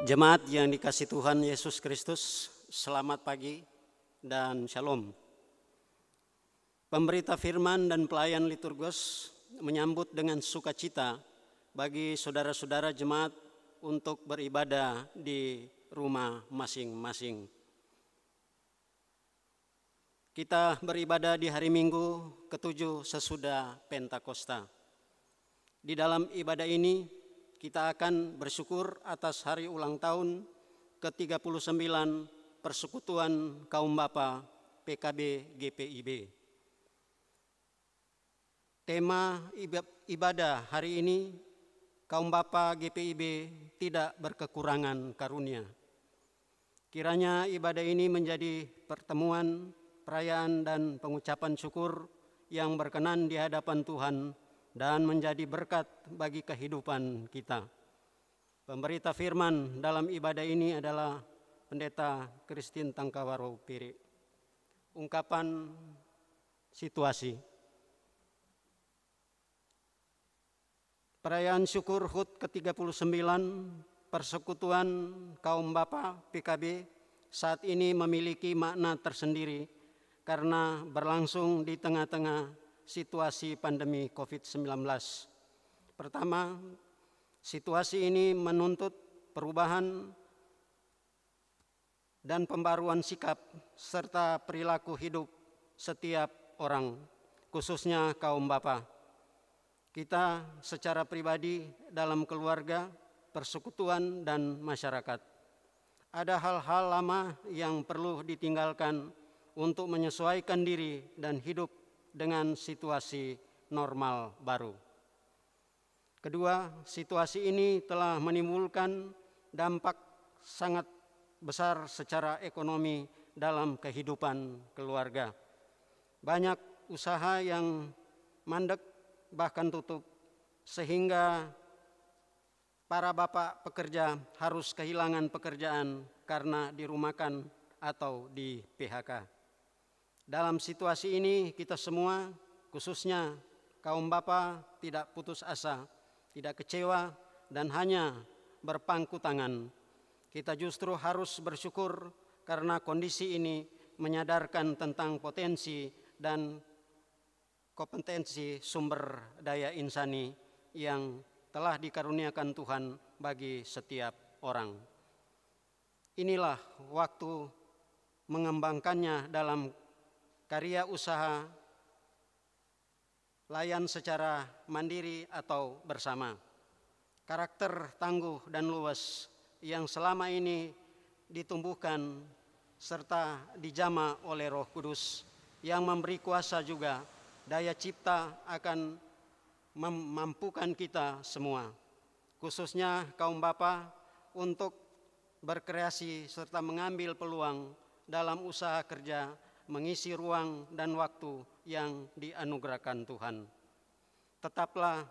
Jemaat yang dikasihi Tuhan Yesus Kristus, selamat pagi dan shalom. Pemberita firman dan pelayan liturgos menyambut dengan sukacita bagi saudara-saudara jemaat untuk beribadah di rumah masing-masing. Kita beribadah di hari Minggu ke-7 sesudah Pentakosta. Di dalam ibadah ini kita akan bersyukur atas hari ulang tahun ke-39 Persekutuan Kaum Bapa PKB GPIB. Tema ibadah hari ini, Kaum Bapa GPIB tidak berkekurangan karunia. Kiranya ibadah ini menjadi pertemuan, perayaan dan pengucapan syukur yang berkenan di hadapan Tuhan dan menjadi berkat bagi kehidupan kita. Pemberita firman dalam ibadah ini adalah Pendeta Christine Tangkawaro Piri. Ungkapan situasi. Perayaan syukur HUT ke-39 Persekutuan Kaum Bapa PKB saat ini memiliki makna tersendiri karena berlangsung di tengah-tengah situasi pandemi COVID-19. Pertama, situasi ini menuntut perubahan dan pembaruan sikap serta perilaku hidup setiap orang, khususnya kaum bapa. Kita secara pribadi dalam keluarga, persekutuan dan masyarakat. Ada hal-hal lama yang perlu ditinggalkan untuk menyesuaikan diri dan hidup dengan situasi normal baru. Kedua, situasi ini telah menimbulkan dampak sangat besar secara ekonomi dalam kehidupan keluarga. Banyak usaha yang mandek bahkan tutup, sehingga para bapak pekerja harus kehilangan pekerjaan karena dirumahkan atau di PHK. Dalam situasi ini kita semua, khususnya kaum bapa, tidak putus asa, tidak kecewa dan hanya berpangku tangan. Kita justru harus bersyukur karena kondisi ini menyadarkan tentang potensi dan kompetensi sumber daya insani yang telah dikaruniakan Tuhan bagi setiap orang. Inilah waktu mengembangkannya dalam karya usaha, layan secara mandiri atau bersama. Karakter tangguh dan luwes yang selama ini ditumbuhkan serta dijama oleh Roh Kudus yang memberi kuasa juga daya cipta akan memampukan kita semua, khususnya kaum bapa, untuk berkreasi serta mengambil peluang dalam usaha kerja, mengisi ruang dan waktu yang dianugerahkan Tuhan. Tepatlah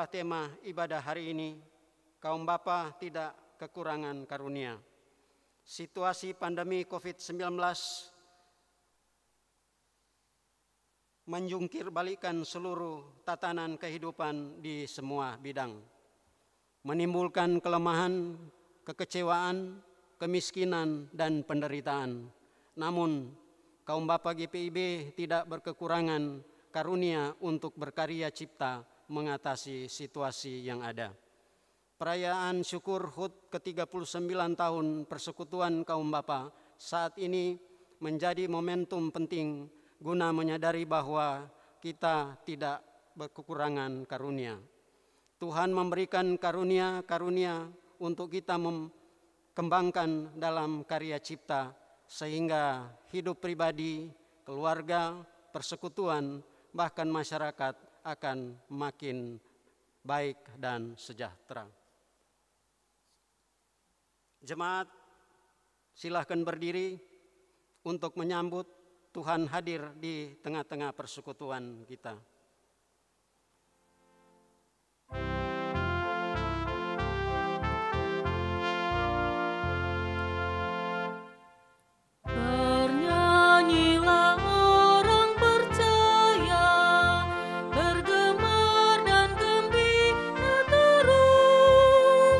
tema ibadah hari ini, kaum bapa tidak kekurangan karunia. Situasi pandemi COVID-19 menjungkir balikan seluruh tatanan kehidupan di semua bidang, menimbulkan kelemahan, kekecewaan, kemiskinan dan penderitaan. Namun kaum bapa GPIB tidak berkekurangan karunia untuk berkarya cipta mengatasi situasi yang ada. Perayaan syukur HUT ke-39 tahun Persekutuan Kaum Bapa saat ini menjadi momentum penting guna menyadari bahwa kita tidak berkekurangan karunia. Tuhan memberikan karunia-karunia untuk kita kembangkan dalam karya cipta sehingga hidup pribadi, keluarga, persekutuan, bahkan masyarakat akan makin baik dan sejahtera. Jemaat, silahkan berdiri untuk menyambut Tuhan hadir di tengah-tengah persekutuan kita. Bernyanyilah orang percaya, bergemar dan gembira terus.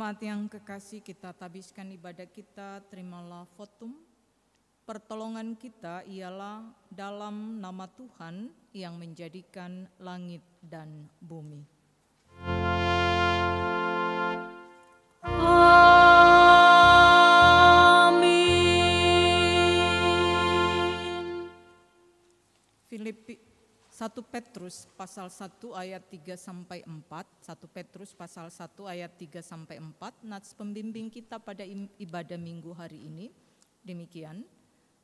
Jemaat yang kekasih, kita tabiskan ibadah kita, terimalah votum. Pertolongan kita ialah dalam nama Tuhan yang menjadikan langit dan bumi. Amin. Filipi 1 Petrus pasal 1 ayat 3 sampai 4. 1 Petrus pasal 1 ayat 3 sampai 4. Nats pembimbing kita pada ibadah Minggu hari ini demikian.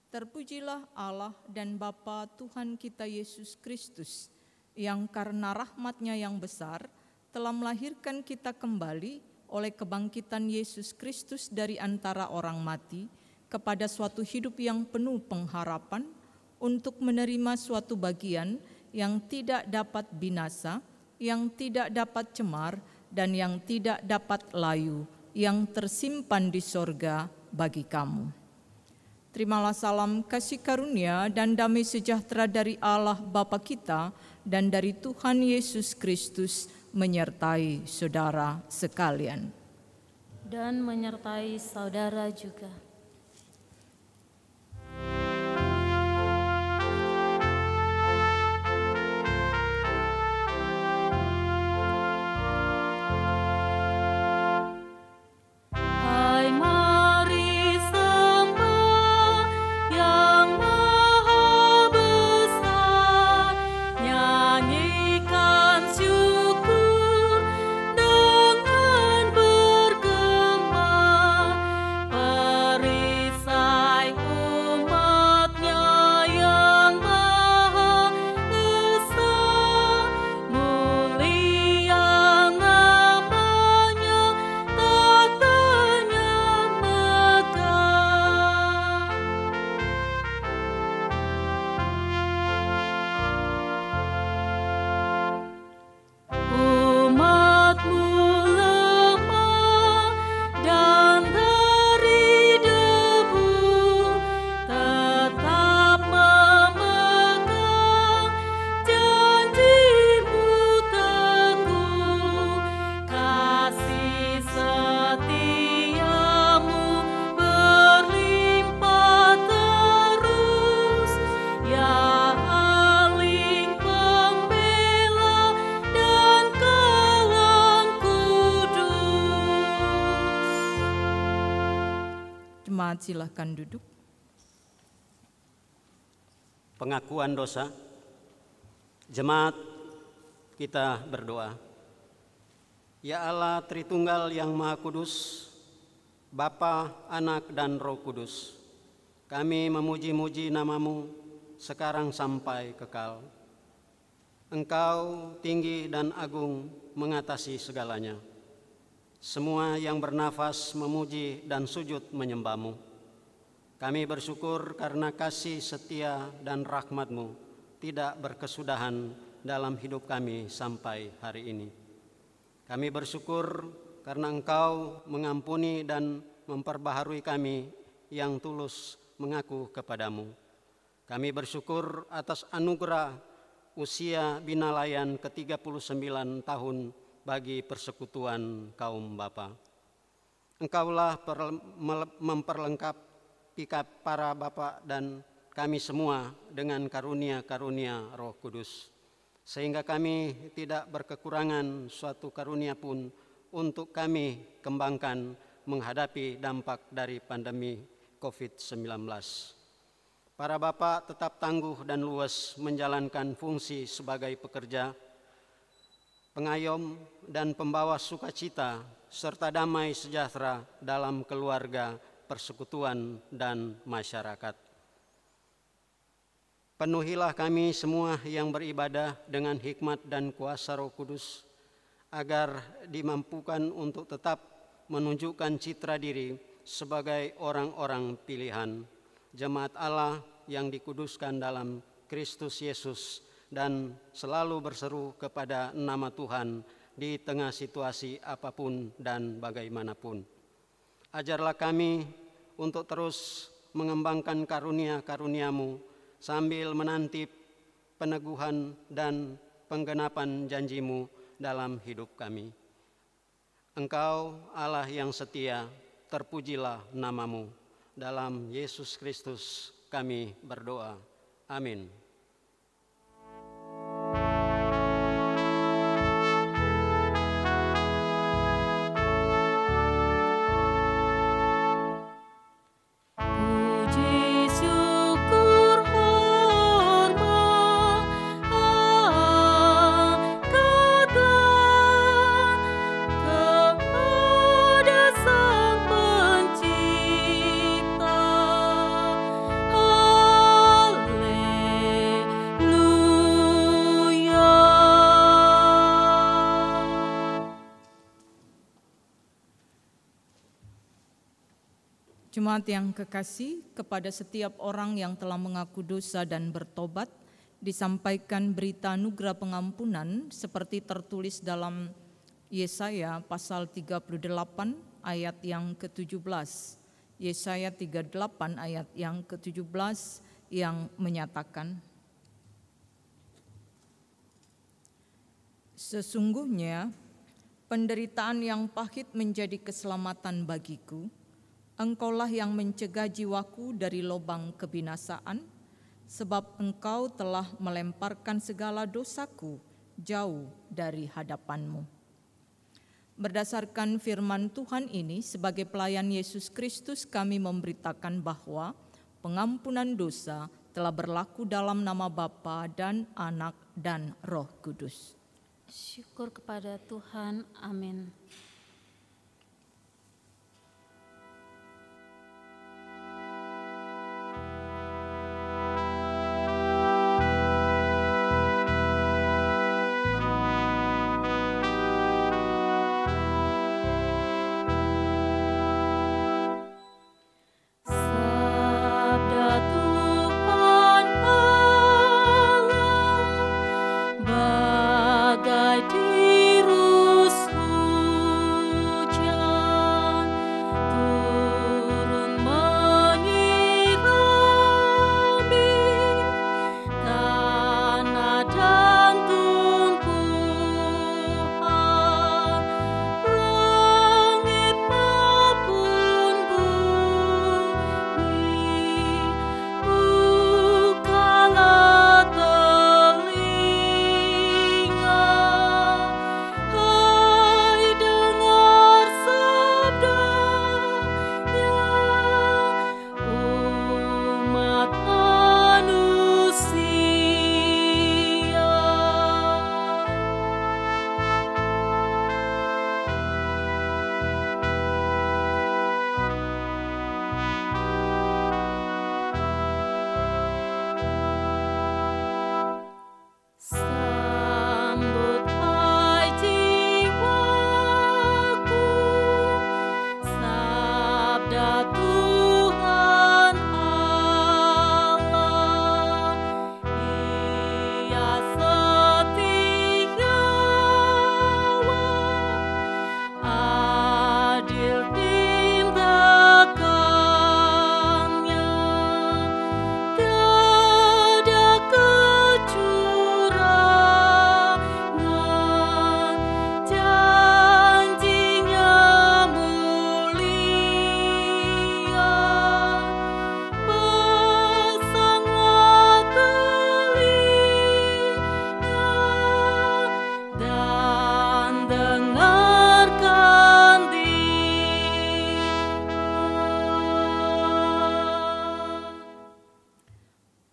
Terpujilah Allah dan Bapa Tuhan kita Yesus Kristus, yang karena rahmat-Nya yang besar telah melahirkan kita kembali oleh kebangkitan Yesus Kristus dari antara orang mati kepada suatu hidup yang penuh pengharapan, untuk menerima suatu bagian yang tidak dapat binasa, yang tidak dapat cemar, dan yang tidak dapat layu, yang tersimpan di sorga bagi kamu. Terimalah salam kasih karunia dan damai sejahtera dari Allah Bapa kita dan dari Tuhan Yesus Kristus menyertai saudara sekalian. Dan menyertai saudara juga. Silahkan duduk. Pengakuan dosa. Jemaat, kita berdoa. Ya Allah Tritunggal yang Maha Kudus, Bapa, Anak, dan Roh Kudus, kami memuji-muji nama-Mu sekarang sampai kekal. Engkau tinggi dan agung mengatasi segalanya. Semua yang bernafas memuji dan sujud menyembah-Mu. Kami bersyukur karena kasih setia dan rahmat-Mu tidak berkesudahan dalam hidup kami sampai hari ini. Kami bersyukur karena Engkau mengampuni dan memperbaharui kami yang tulus mengaku kepadamu. Kami bersyukur atas anugerah usia binalayan ke-39 tahun bagi persekutuan kaum bapa. Engkaulah memperlengkapi para bapa dan kami semua dengan karunia-karunia Roh Kudus, sehingga kami tidak berkekurangan suatu karunia pun untuk kami kembangkan menghadapi dampak dari pandemi COVID-19. Para bapa tetap tangguh dan luas menjalankan fungsi sebagai pekerja, pengayom, dan pembawa sukacita serta damai sejahtera dalam keluarga, persekutuan, dan masyarakat. Penuhilah kami semua yang beribadah dengan hikmat dan kuasa Roh Kudus, agar dimampukan untuk tetap menunjukkan citra diri sebagai orang-orang pilihan, jemaat Allah yang dikuduskan dalam Kristus Yesus, dan selalu berseru kepada nama Tuhan di tengah situasi apapun dan bagaimanapun. Ajarlah kami untuk terus mengembangkan karunia-karunia-Mu sambil menanti peneguhan dan penggenapan janji-Mu dalam hidup kami. Engkau Allah yang setia, terpujilah nama-Mu. Dalam Yesus Kristus kami berdoa. Amin. Jemaat yang kekasih, kepada setiap orang yang telah mengaku dosa dan bertobat, disampaikan berita anugerah pengampunan seperti tertulis dalam Yesaya pasal 38 ayat yang ke-17. Yesaya 38 ayat yang ke-17 yang menyatakan, sesungguhnya penderitaan yang pahit menjadi keselamatan bagiku. Engkaulah yang mencegah jiwaku dari lubang kebinasaan, sebab Engkau telah melemparkan segala dosaku jauh dari hadapan-Mu. Berdasarkan firman Tuhan ini, sebagai pelayan Yesus Kristus kami memberitakan bahwa pengampunan dosa telah berlaku dalam nama Bapa dan Anak dan Roh Kudus. Syukur kepada Tuhan. Amin.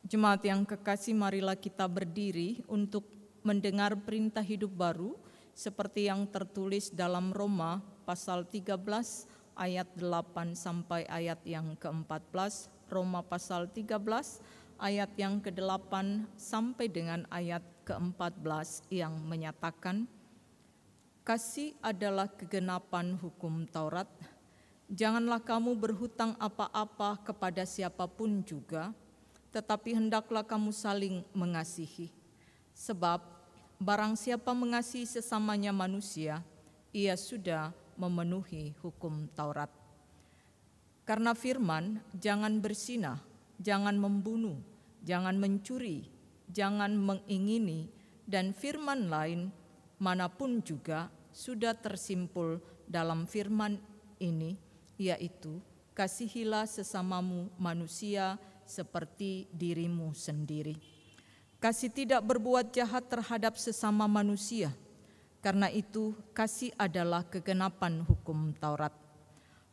Jemaat yang kekasih, marilah kita berdiri untuk mendengar perintah hidup baru seperti yang tertulis dalam Roma pasal 13 ayat 8 sampai ayat yang ke-14, Roma pasal 13 ayat yang ke-8 sampai dengan ayat ke-14 yang menyatakan, kasih adalah kegenapan hukum Taurat. Janganlah kamu berhutang apa-apa kepada siapapun juga, tetapi hendaklah kamu saling mengasihi. Sebab barang siapa mengasihi sesamanya manusia, ia sudah memenuhi hukum Taurat. Karena firman, jangan berzinah, jangan membunuh, jangan mencuri, jangan mengingini, dan firman lain manapun juga sudah tersimpul dalam firman ini, yaitu kasihilah sesamamu manusia seperti dirimu sendiri. Kasih tidak berbuat jahat terhadap sesama manusia. Karena itu, kasih adalah kegenapan hukum Taurat.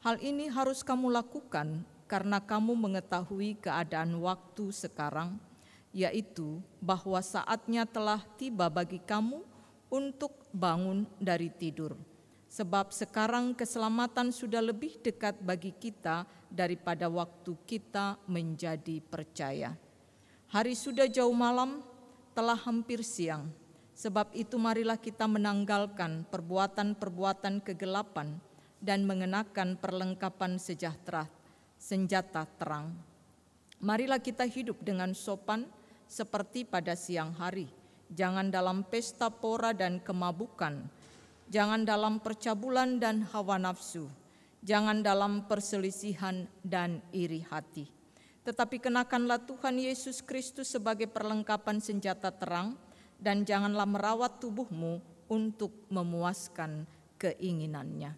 Hal ini harus kamu lakukan karena kamu mengetahui keadaan waktu sekarang, yaitu bahwa saatnya telah tiba bagi kamu untuk bangun dari tidur. Sebab sekarang keselamatan sudah lebih dekat bagi kita daripada waktu kita menjadi percaya. Hari sudah jauh malam, telah hampir siang. Sebab itu marilah kita menanggalkan perbuatan-perbuatan kegelapan dan mengenakan perlengkapan senjata terang. Marilah kita hidup dengan sopan seperti pada siang hari. Jangan dalam pesta pora dan kemabukan. Jangan dalam percabulan dan hawa nafsu. Jangan dalam perselisihan dan iri hati. Tetapi kenakanlah Tuhan Yesus Kristus sebagai perlengkapan senjata terang, dan janganlah merawat tubuhmu untuk memuaskan keinginannya.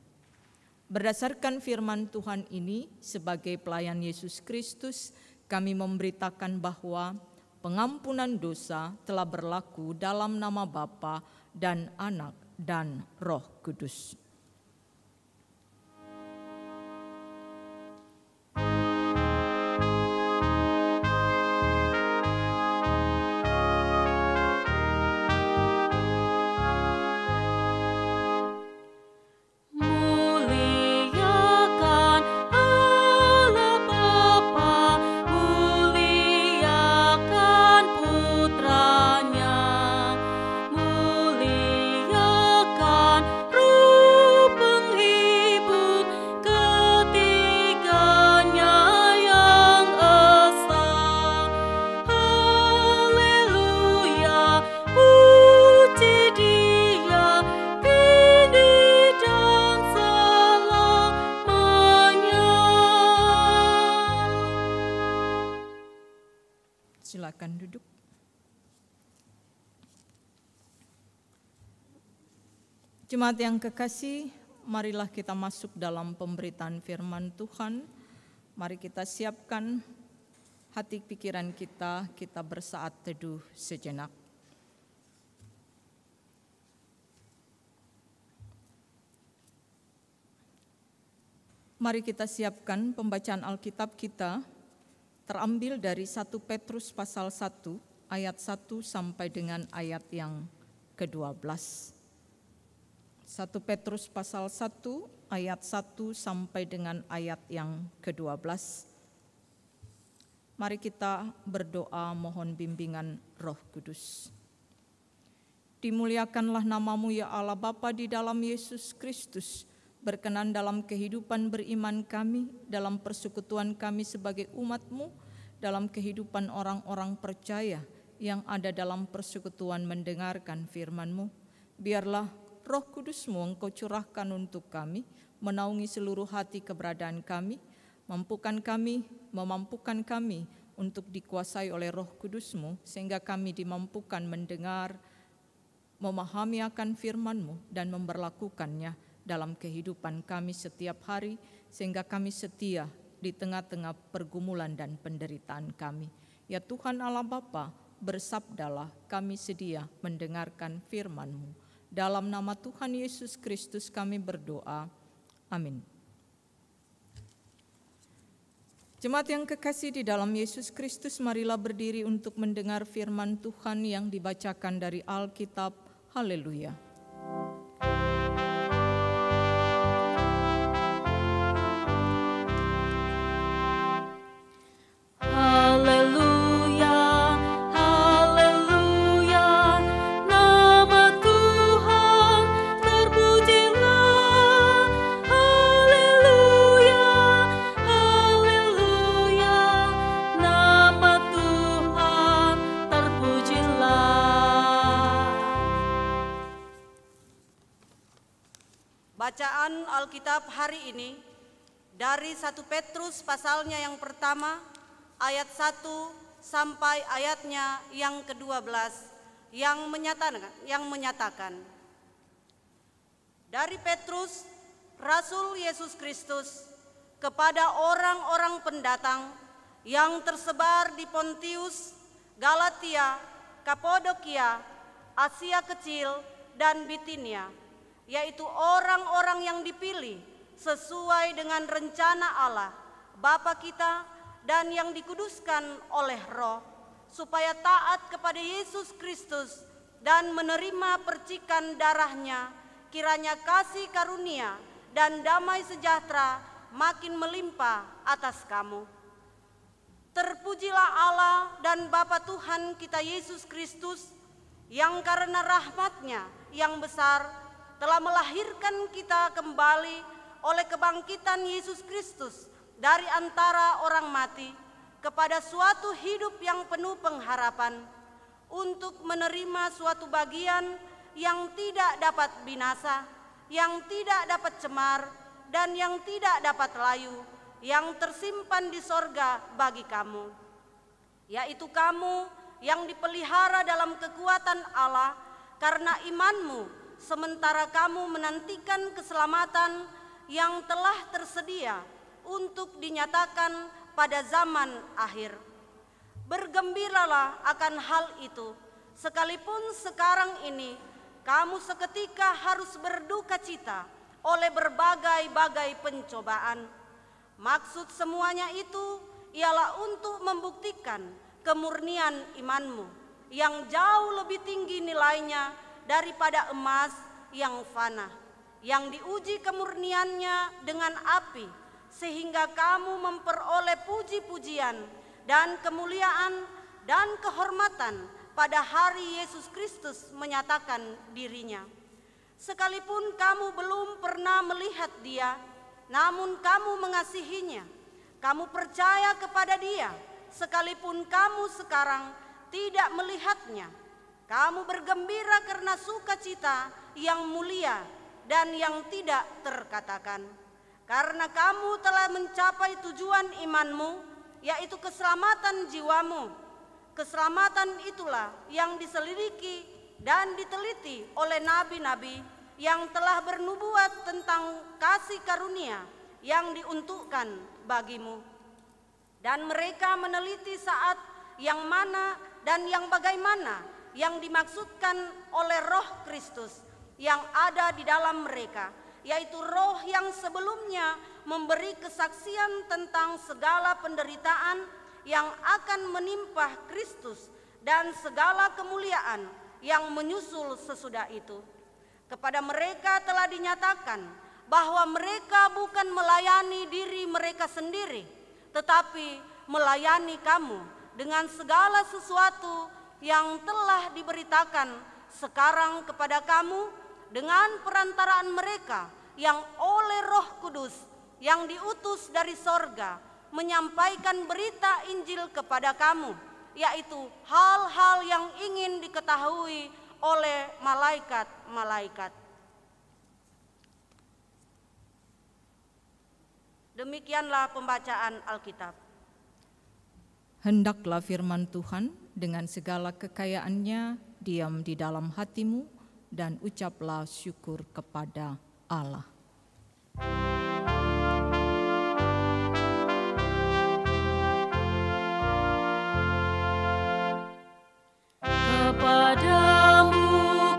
Berdasarkan firman Tuhan ini, sebagai pelayan Yesus Kristus, kami memberitakan bahwa pengampunan dosa telah berlaku dalam nama Bapa dan Anak dan Roh Kudus. Silakan duduk. Jemaat yang kekasih, marilah kita masuk dalam pemberitaan firman Tuhan. Mari kita siapkan hati pikiran kita bersaat teduh sejenak. Mari kita siapkan pembacaan Alkitab kita terambil dari 1 Petrus pasal 1 ayat 1 sampai dengan ayat yang ke-12. 1 Petrus pasal 1 ayat 1 sampai dengan ayat yang ke-12. Mari kita berdoa mohon bimbingan Roh Kudus. Dimuliakanlah namamu ya Allah Bapa di dalam Yesus Kristus, berkenan dalam kehidupan beriman kami, dalam persekutuan kami sebagai umat-Mu, dalam kehidupan orang-orang percaya yang ada dalam persekutuan mendengarkan firman-Mu. Biarlah Roh Kudus-Mu Engkau curahkan untuk kami, menaungi seluruh hati keberadaan kami, memampukan kami untuk dikuasai oleh Roh Kudus-Mu, sehingga kami dimampukan mendengar, memahami akan firman-Mu dan memberlakukannya dalam kehidupan kami setiap hari, sehingga kami setia di tengah-tengah pergumulan dan penderitaan kami. Ya Tuhan Allah Bapa, bersabdalah, kami sedia mendengarkan firman-Mu. Dalam nama Tuhan Yesus Kristus kami berdoa. Amin. Jemaat yang kekasih di dalam Yesus Kristus, marilah berdiri untuk mendengar firman Tuhan yang dibacakan dari Alkitab. Haleluya. Bacaan Alkitab hari ini dari 1 Petrus pasalnya yang pertama ayat 1 sampai ayatnya yang ke-12 yang menyatakan dari Petrus, Rasul Yesus Kristus kepada orang-orang pendatang yang tersebar di Pontius, Galatia, Kapadokia, Asia Kecil, dan Bitinia, yaitu orang-orang yang dipilih sesuai dengan rencana Allah, Bapa kita, dan yang dikuduskan oleh Roh, supaya taat kepada Yesus Kristus dan menerima percikan darahnya. Kiranya kasih karunia dan damai sejahtera makin melimpah atas kamu. Terpujilah Allah dan Bapa Tuhan kita Yesus Kristus, yang karena rahmat-Nya yang besar telah melahirkan kita kembali oleh kebangkitan Yesus Kristus dari antara orang mati kepada suatu hidup yang penuh pengharapan, untuk menerima suatu bagian yang tidak dapat binasa, yang tidak dapat cemar, dan yang tidak dapat layu, yang tersimpan di sorga bagi kamu, yaitu kamu yang dipelihara dalam kekuatan Allah karena imanmu, sementara kamu menantikan keselamatan yang telah tersedia untuk dinyatakan pada zaman akhir. Bergembiralah akan hal itu, sekalipun sekarang ini kamu seketika harus berduka cita oleh berbagai-bagai pencobaan. Maksud semuanya itu ialah untuk membuktikan kemurnian imanmu yang jauh lebih tinggi nilainya daripada emas yang fana, yang diuji kemurniannya dengan api, sehingga kamu memperoleh puji-pujian dan kemuliaan dan kehormatan pada hari Yesus Kristus menyatakan dirinya. Sekalipun kamu belum pernah melihat Dia, namun kamu mengasihinya, kamu percaya kepada Dia, sekalipun kamu sekarang tidak melihatnya. Kamu bergembira karena sukacita yang mulia dan yang tidak terkatakan, karena kamu telah mencapai tujuan imanmu, yaitu keselamatan jiwamu. Keselamatan itulah yang diselidiki dan diteliti oleh nabi-nabi yang telah bernubuat tentang kasih karunia yang diuntukkan bagimu. Dan mereka meneliti saat yang mana dan yang bagaimana yang dimaksudkan oleh Roh Kristus yang ada di dalam mereka, yaitu Roh yang sebelumnya memberi kesaksian tentang segala penderitaan yang akan menimpa Kristus dan segala kemuliaan yang menyusul sesudah itu. Kepada mereka telah dinyatakan bahwa mereka bukan melayani diri mereka sendiri, tetapi melayani kamu dengan segala sesuatu yang telah diberitakan sekarang kepada kamu dengan perantaraan mereka yang oleh Roh Kudus yang diutus dari sorga menyampaikan berita Injil kepada kamu, yaitu hal-hal yang ingin diketahui oleh malaikat-malaikat. Demikianlah pembacaan Alkitab. Hendaklah firman Tuhan dengan segala kekayaannya diam di dalam hatimu, dan ucaplah syukur kepada Allah. Kepadamu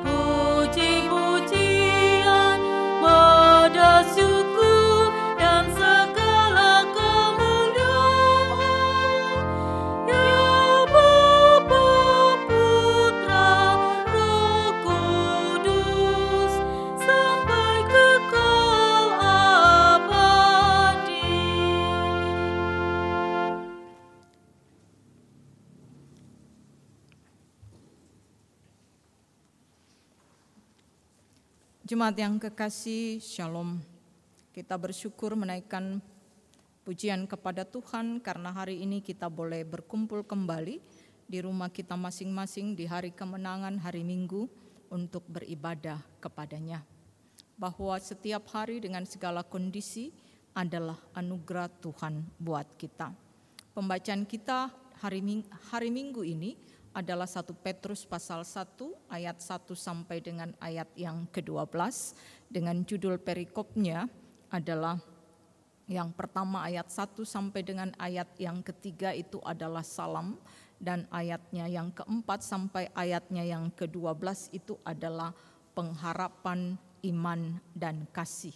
puji-pujian, moda syukur dan segala kemuliaan, ya Bapa, Putra, Roh Kudus, sampai kekal abadi. Jemaat yang kekasih, Shalom. Kita bersyukur menaikkan pujian kepada Tuhan karena hari ini kita boleh berkumpul kembali di rumah kita masing-masing di hari kemenangan hari Minggu untuk beribadah kepadanya. Bahwa setiap hari dengan segala kondisi adalah anugerah Tuhan buat kita. Pembacaan kita hari Minggu ini adalah 1 Petrus pasal 1 ayat 1 sampai dengan ayat yang ke-12 dengan judul perikopnya adalah yang pertama ayat 1 sampai dengan ayat yang ketiga itu adalah salam, dan ayatnya yang keempat sampai ayatnya yang ke-12 itu adalah pengharapan, iman, dan kasih.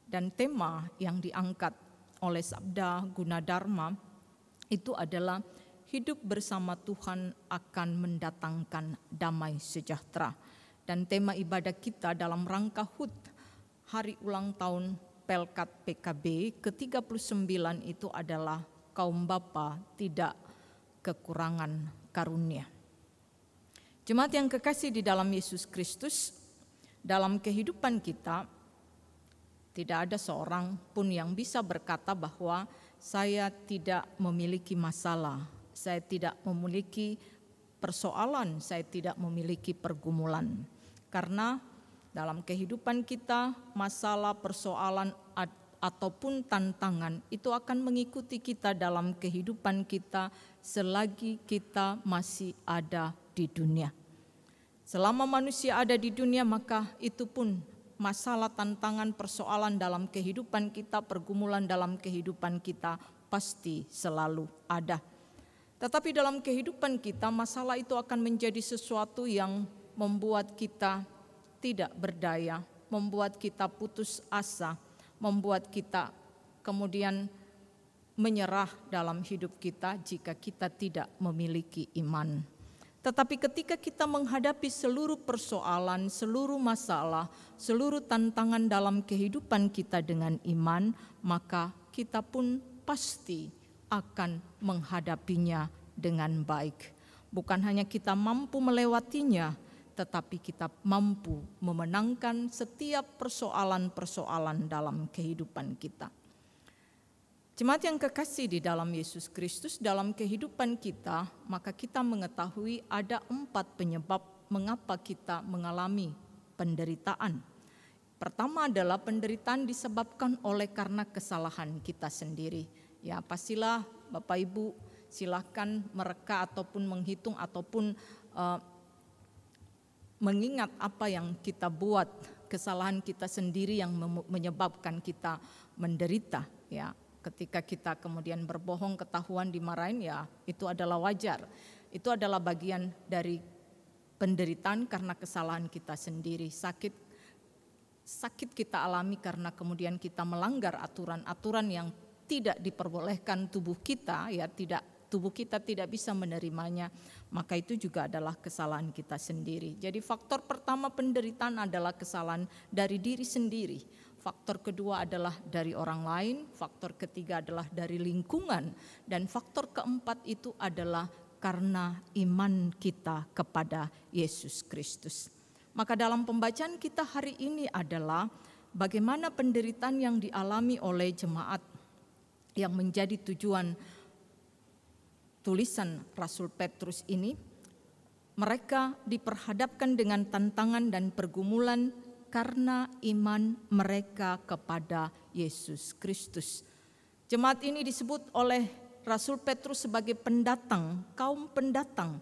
Dan tema yang diangkat oleh Sabda Gunadarma itu adalah hidup bersama Tuhan akan mendatangkan damai sejahtera. Dan tema ibadah kita dalam rangka HUT, hari ulang tahun Pelkat PKB ke-39 itu adalah kaum bapa tidak kekurangan karunia. Jemaat yang kekasih di dalam Yesus Kristus, dalam kehidupan kita tidak ada seorang pun yang bisa berkata bahwa saya tidak memiliki masalah, saya tidak memiliki persoalan, saya tidak memiliki pergumulan. Karena dalam kehidupan kita, masalah, persoalan, ataupun tantangan itu akan mengikuti kita dalam kehidupan kita selagi kita masih ada di dunia. Selama manusia ada di dunia, maka itu pun masalah, tantangan, persoalan dalam kehidupan kita, pergumulan dalam kehidupan kita pasti selalu ada. Tetapi dalam kehidupan kita, masalah itu akan menjadi sesuatu yang membuat kita tidak berdaya, membuat kita putus asa, membuat kita kemudian menyerah dalam hidup kita jika kita tidak memiliki iman. Tetapi ketika kita menghadapi seluruh persoalan, seluruh masalah, seluruh tantangan dalam kehidupan kita dengan iman, maka kita pun pasti akan menghadapinya dengan baik. Bukan hanya kita mampu melewatinya, tetapi kita mampu memenangkan setiap persoalan-persoalan dalam kehidupan kita. Jemaat yang kekasih di dalam Yesus Kristus, dalam kehidupan kita, maka kita mengetahui ada 4 penyebab mengapa kita mengalami penderitaan. Pertama adalah penderitaan disebabkan oleh karena kesalahan kita sendiri. Ya, pastilah Bapak Ibu silakan mereka ataupun menghitung ataupun mengingat apa yang kita buat, kesalahan kita sendiri yang menyebabkan kita menderita. Ya, ketika kita kemudian berbohong, ketahuan, dimarahin, ya itu adalah wajar. Itu adalah bagian dari penderitaan karena kesalahan kita sendiri. Sakit kita alami karena kemudian kita melanggar aturan-aturan yang tidak diperbolehkan tubuh kita, ya tubuh kita tidak bisa menerimanya, maka itu juga adalah kesalahan kita sendiri. Jadi faktor pertama penderitaan adalah kesalahan dari diri sendiri. Faktor kedua adalah dari orang lain, faktor ketiga adalah dari lingkungan, dan faktor keempat itu adalah karena iman kita kepada Yesus Kristus. Maka dalam pembacaan kita hari ini adalah bagaimana penderitaan yang dialami oleh jemaat yang menjadi tujuan tulisan Rasul Petrus ini. Mereka diperhadapkan dengan tantangan dan pergumulan karena iman mereka kepada Yesus Kristus. Jemaat ini disebut oleh Rasul Petrus sebagai pendatang, kaum pendatang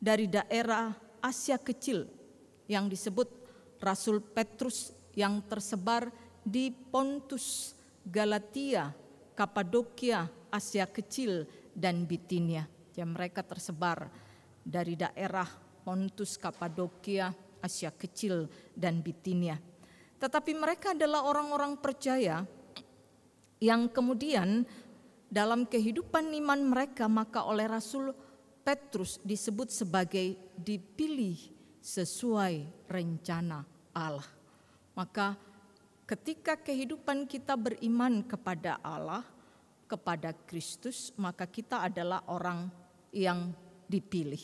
dari daerah Asia Kecil yang disebut Rasul Petrus yang tersebar di Pontus, Galatia, Kapadokia, Asia Kecil, dan Bitinia. Ya, mereka tersebar dari daerah Pontus, Kapadokia, Asia Kecil, dan Bitinia. Tetapi mereka adalah orang-orang percaya yang kemudian dalam kehidupan iman mereka, maka oleh Rasul Petrus disebut sebagai dipilih sesuai rencana Allah. Maka ketika kehidupan kita beriman kepada Allah, kepada Kristus, maka kita adalah orang yang dipilih.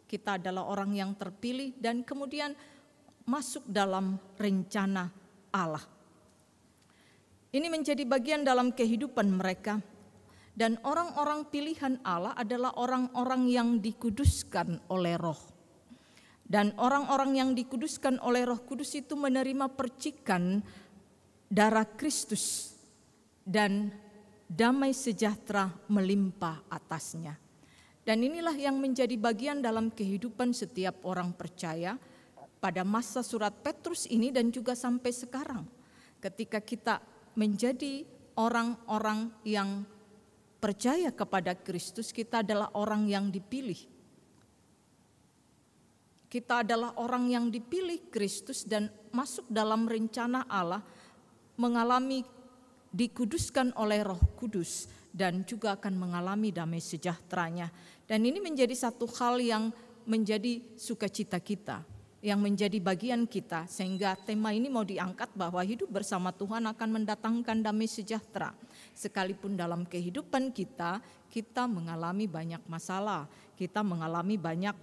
Kita adalah orang yang terpilih dan kemudian masuk dalam rencana Allah. Ini menjadi bagian dalam kehidupan mereka. Dan orang-orang pilihan Allah adalah orang-orang yang dikuduskan oleh Roh. Dan orang-orang yang dikuduskan oleh Roh Kudus itu menerima percikan darah Kristus dan damai sejahtera melimpah atasnya. Dan inilah yang menjadi bagian dalam kehidupan setiap orang percaya pada masa surat Petrus ini dan juga sampai sekarang. Ketika kita menjadi orang-orang yang percaya kepada Kristus, kita adalah orang yang dipilih. Kita adalah orang yang dipilih Kristus dan masuk dalam rencana Allah, mengalami dikuduskan oleh Roh Kudus dan juga akan mengalami damai sejahteranya. Dan ini menjadi satu hal yang menjadi sukacita kita, yang menjadi bagian kita, sehingga tema ini mau diangkat bahwa hidup bersama Tuhan akan mendatangkan damai sejahtera. Sekalipun dalam kehidupan kita mengalami banyak masalah, kita mengalami banyak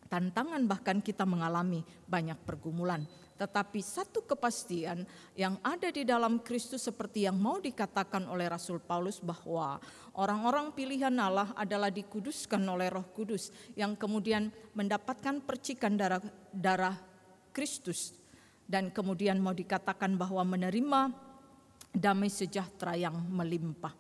tantangan, bahkan kita mengalami banyak pergumulan. Tetapi satu kepastian yang ada di dalam Kristus seperti yang mau dikatakan oleh Rasul Paulus, bahwa orang-orang pilihan Allah adalah dikuduskan oleh Roh Kudus yang kemudian mendapatkan percikan darah Kristus, dan kemudian mau dikatakan bahwa menerima damai sejahtera yang melimpah.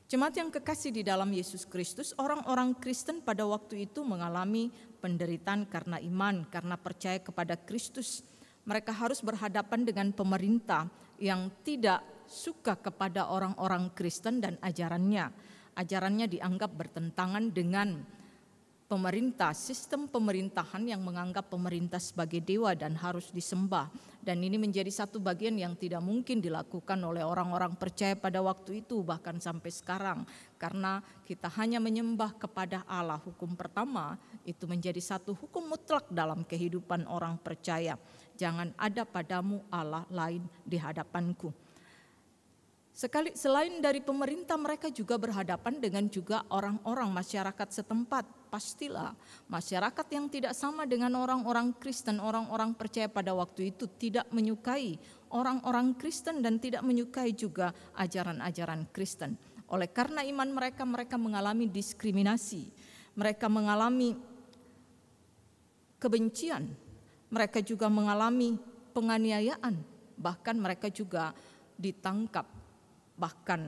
Jemaat yang kekasih di dalam Yesus Kristus, orang-orang Kristen pada waktu itu mengalami penderitaan karena iman, karena percaya kepada Kristus. Mereka harus berhadapan dengan pemerintah yang tidak suka kepada orang-orang Kristen dan ajarannya. Ajarannya dianggap bertentangan dengan pemerintah, sistem pemerintahan yang menganggap pemerintah sebagai dewa dan harus disembah. Dan ini menjadi satu bagian yang tidak mungkin dilakukan oleh orang-orang percaya pada waktu itu, bahkan sampai sekarang. Karena kita hanya menyembah kepada Allah. Hukum pertama itu menjadi satu hukum mutlak dalam kehidupan orang percaya. Jangan ada padamu Allah lain di hadapanku. Selain dari pemerintah, mereka juga berhadapan dengan juga orang-orang masyarakat setempat. Pastilah masyarakat yang tidak sama dengan orang-orang Kristen, orang-orang percaya pada waktu itu tidak menyukai orang-orang Kristen dan tidak menyukai juga ajaran-ajaran Kristen. Oleh karena iman mereka, mereka mengalami diskriminasi, mereka mengalami kebencian, mereka juga mengalami penganiayaan, bahkan mereka juga ditangkap. Bahkan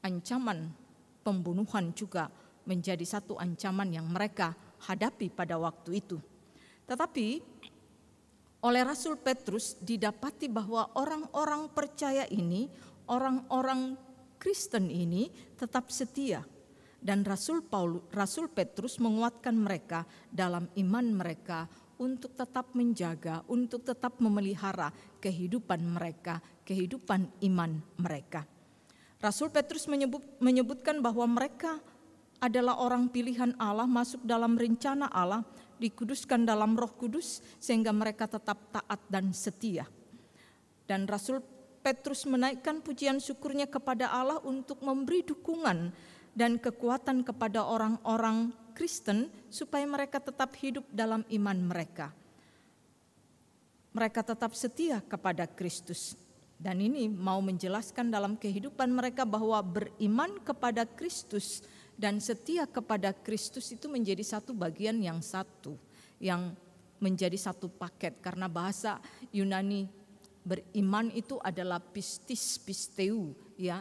ancaman pembunuhan juga menjadi satu ancaman yang mereka hadapi pada waktu itu. Tetapi oleh Rasul Petrus didapati bahwa orang-orang percaya ini, orang-orang Kristen ini tetap setia. Dan Rasul Petrus menguatkan mereka dalam iman mereka untuk tetap menjaga, untuk tetap memelihara kehidupan mereka, kehidupan iman mereka. Rasul Petrus menyebutkan bahwa mereka adalah orang pilihan Allah, masuk dalam rencana Allah, dikuduskan dalam Roh Kudus sehingga mereka tetap taat dan setia. Dan Rasul Petrus menaikkan pujian syukurnya kepada Allah untuk memberi dukungan dan kekuatan kepada orang-orang Kristen supaya mereka tetap hidup dalam iman mereka. Mereka tetap setia kepada Kristus. Dan ini mau menjelaskan dalam kehidupan mereka bahwa beriman kepada Kristus dan setia kepada Kristus itu menjadi satu bagian yang satu, yang menjadi satu paket. Karena bahasa Yunani beriman itu adalah pisteu, ya,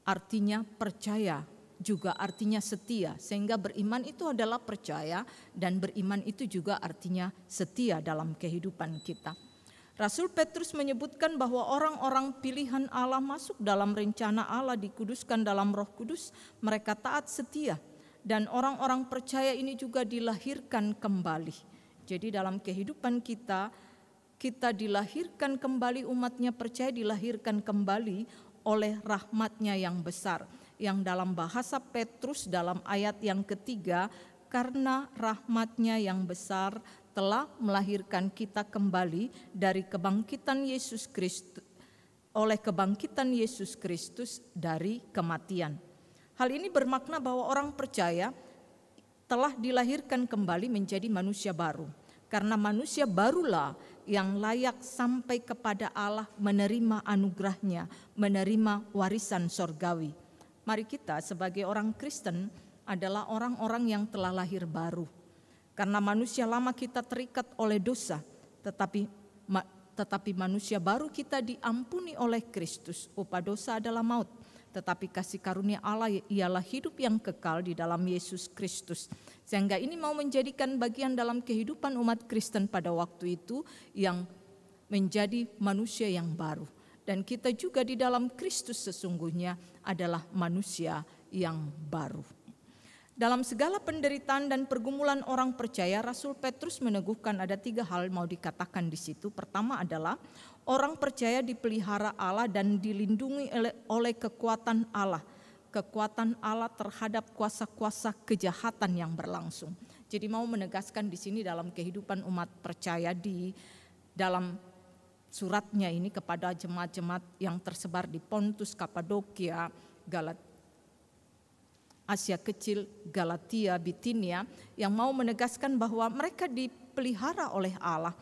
artinya percaya, juga artinya setia. Sehingga beriman itu adalah percaya dan beriman itu juga artinya setia dalam kehidupan kita. Rasul Petrus menyebutkan bahwa orang-orang pilihan Allah masuk dalam rencana Allah, dikuduskan dalam Roh Kudus, mereka taat setia. Dan orang-orang percaya ini juga dilahirkan kembali. Jadi dalam kehidupan kita dilahirkan kembali, umatnya percaya dilahirkan kembali oleh rahmat-Nya yang besar. Yang dalam bahasa Petrus dalam ayat yang ketiga, karena rahmat-Nya yang besar telah melahirkan kita kembali dari kebangkitan Yesus Kristus, oleh kebangkitan Yesus Kristus dari kematian. Hal ini bermakna bahwa orang percaya telah dilahirkan kembali menjadi manusia baru. Karena manusia barulah yang layak sampai kepada Allah, menerima anugerah-Nya, menerima warisan sorgawi. Mari kita sebagai orang Kristen adalah orang-orang yang telah lahir baru. Karena manusia lama kita terikat oleh dosa, tetapi manusia baru kita diampuni oleh Kristus. Upah dosa adalah maut, tetapi kasih karunia Allah ialah hidup yang kekal di dalam Yesus Kristus. Sehingga ini mau menjadikan bagian dalam kehidupan umat Kristen pada waktu itu yang menjadi manusia yang baru. Dan kita juga di dalam Kristus sesungguhnya adalah manusia yang baru. Dalam segala penderitaan dan pergumulan orang percaya, Rasul Petrus meneguhkan ada 3 hal mau dikatakan di situ. Pertama adalah orang percaya dipelihara Allah dan dilindungi oleh kekuatan Allah. Kekuatan Allah terhadap kuasa-kuasa kejahatan yang berlangsung. Jadi mau menegaskan di sini dalam kehidupan umat percaya di dalam suratnya ini kepada jemaat-jemaat yang tersebar di Pontus, Kapadokia, Asia Kecil, Galatia, Bitinia, yang mau menegaskan bahwa mereka dipelihara oleh Allah,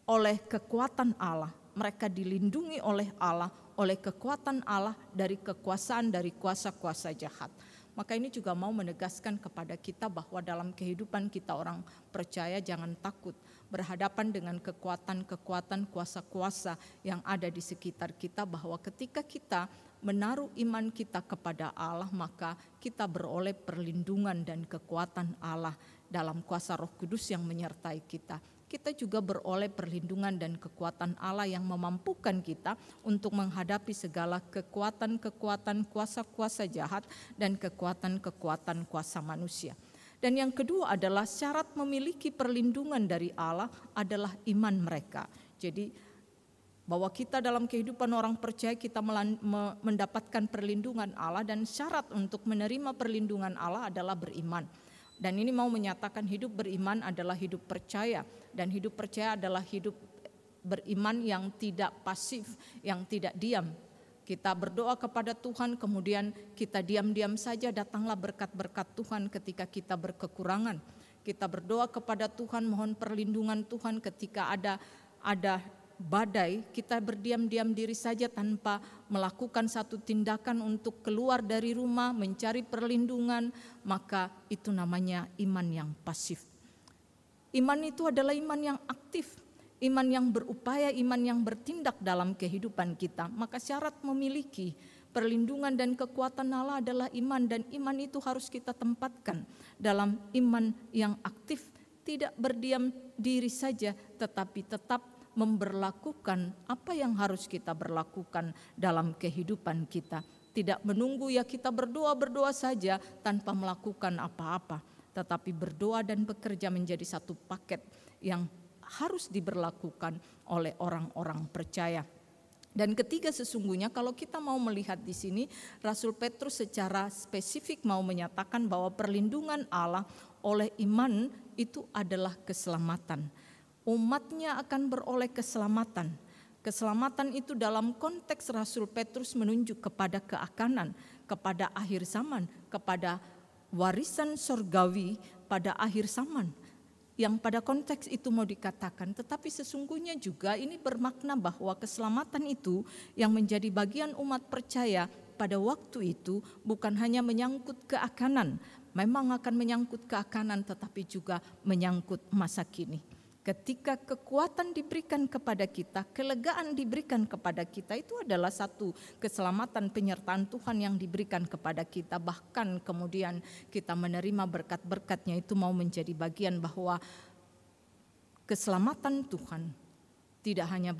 oleh kekuatan Allah. Mereka dilindungi oleh Allah, oleh kekuatan Allah dari kekuasaan dari kuasa-kuasa jahat. Maka ini juga mau menegaskan kepada kita bahwa dalam kehidupan kita orang percaya jangan takut berhadapan dengan kekuatan-kekuatan kuasa-kuasa yang ada di sekitar kita, bahwa ketika kita menaruh iman kita kepada Allah, maka kita beroleh perlindungan dan kekuatan Allah dalam kuasa Roh Kudus yang menyertai kita. Kita juga beroleh perlindungan dan kekuatan Allah yang memampukan kita untuk menghadapi segala kekuatan-kekuatan kuasa-kuasa jahat dan kekuatan-kekuatan kuasa manusia. Dan yang kedua adalah syarat memiliki perlindungan dari Allah adalah iman mereka. Jadi bahwa kita dalam kehidupan orang percaya kita mendapatkan perlindungan Allah, dan syarat untuk menerima perlindungan Allah adalah beriman. Dan ini mau menyatakan hidup beriman adalah hidup percaya, dan hidup percaya adalah hidup beriman yang tidak pasif, yang tidak diam. Kita berdoa kepada Tuhan, kemudian kita diam-diam saja, datanglah berkat-berkat Tuhan ketika kita berkekurangan. Kita berdoa kepada Tuhan, mohon perlindungan Tuhan ketika ada badai, kita berdiam-diam diri saja tanpa melakukan satu tindakan untuk keluar dari rumah, mencari perlindungan, maka itu namanya iman yang pasif. Iman itu adalah iman yang aktif, iman yang berupaya, iman yang bertindak dalam kehidupan kita. Maka syarat memiliki perlindungan dan kekuatan Allah adalah iman, dan iman itu harus kita tempatkan dalam iman yang aktif, tidak berdiam diri saja, tetapi tetap memberlakukan apa yang harus kita berlakukan dalam kehidupan kita. Tidak menunggu ya kita berdoa saja tanpa melakukan apa-apa, tetapi berdoa dan bekerja menjadi satu paket yang harus diberlakukan oleh orang-orang percaya. Dan ketiga, sesungguhnya kalau kita mau melihat di sini, Rasul Petrus secara spesifik mau menyatakan bahwa perlindungan Allah oleh iman itu adalah keselamatan. Umatnya akan beroleh keselamatan. Keselamatan itu dalam konteks Rasul Petrus menunjuk kepada keakanan, kepada akhir zaman, kepada warisan sorgawi pada akhir zaman. Yang pada konteks itu mau dikatakan, tetapi sesungguhnya juga ini bermakna bahwa keselamatan itu yang menjadi bagian umat percaya pada waktu itu bukan hanya menyangkut keakanan, memang akan menyangkut keakanan, tetapi juga menyangkut masa kini. Ketika kekuatan diberikan kepada kita, kelegaan diberikan kepada kita, itu adalah satu keselamatan penyertaan Tuhan yang diberikan kepada kita. Bahkan kemudian kita menerima berkat-berkatnya, itu mau menjadi bagian bahwa keselamatan Tuhan tidak hanya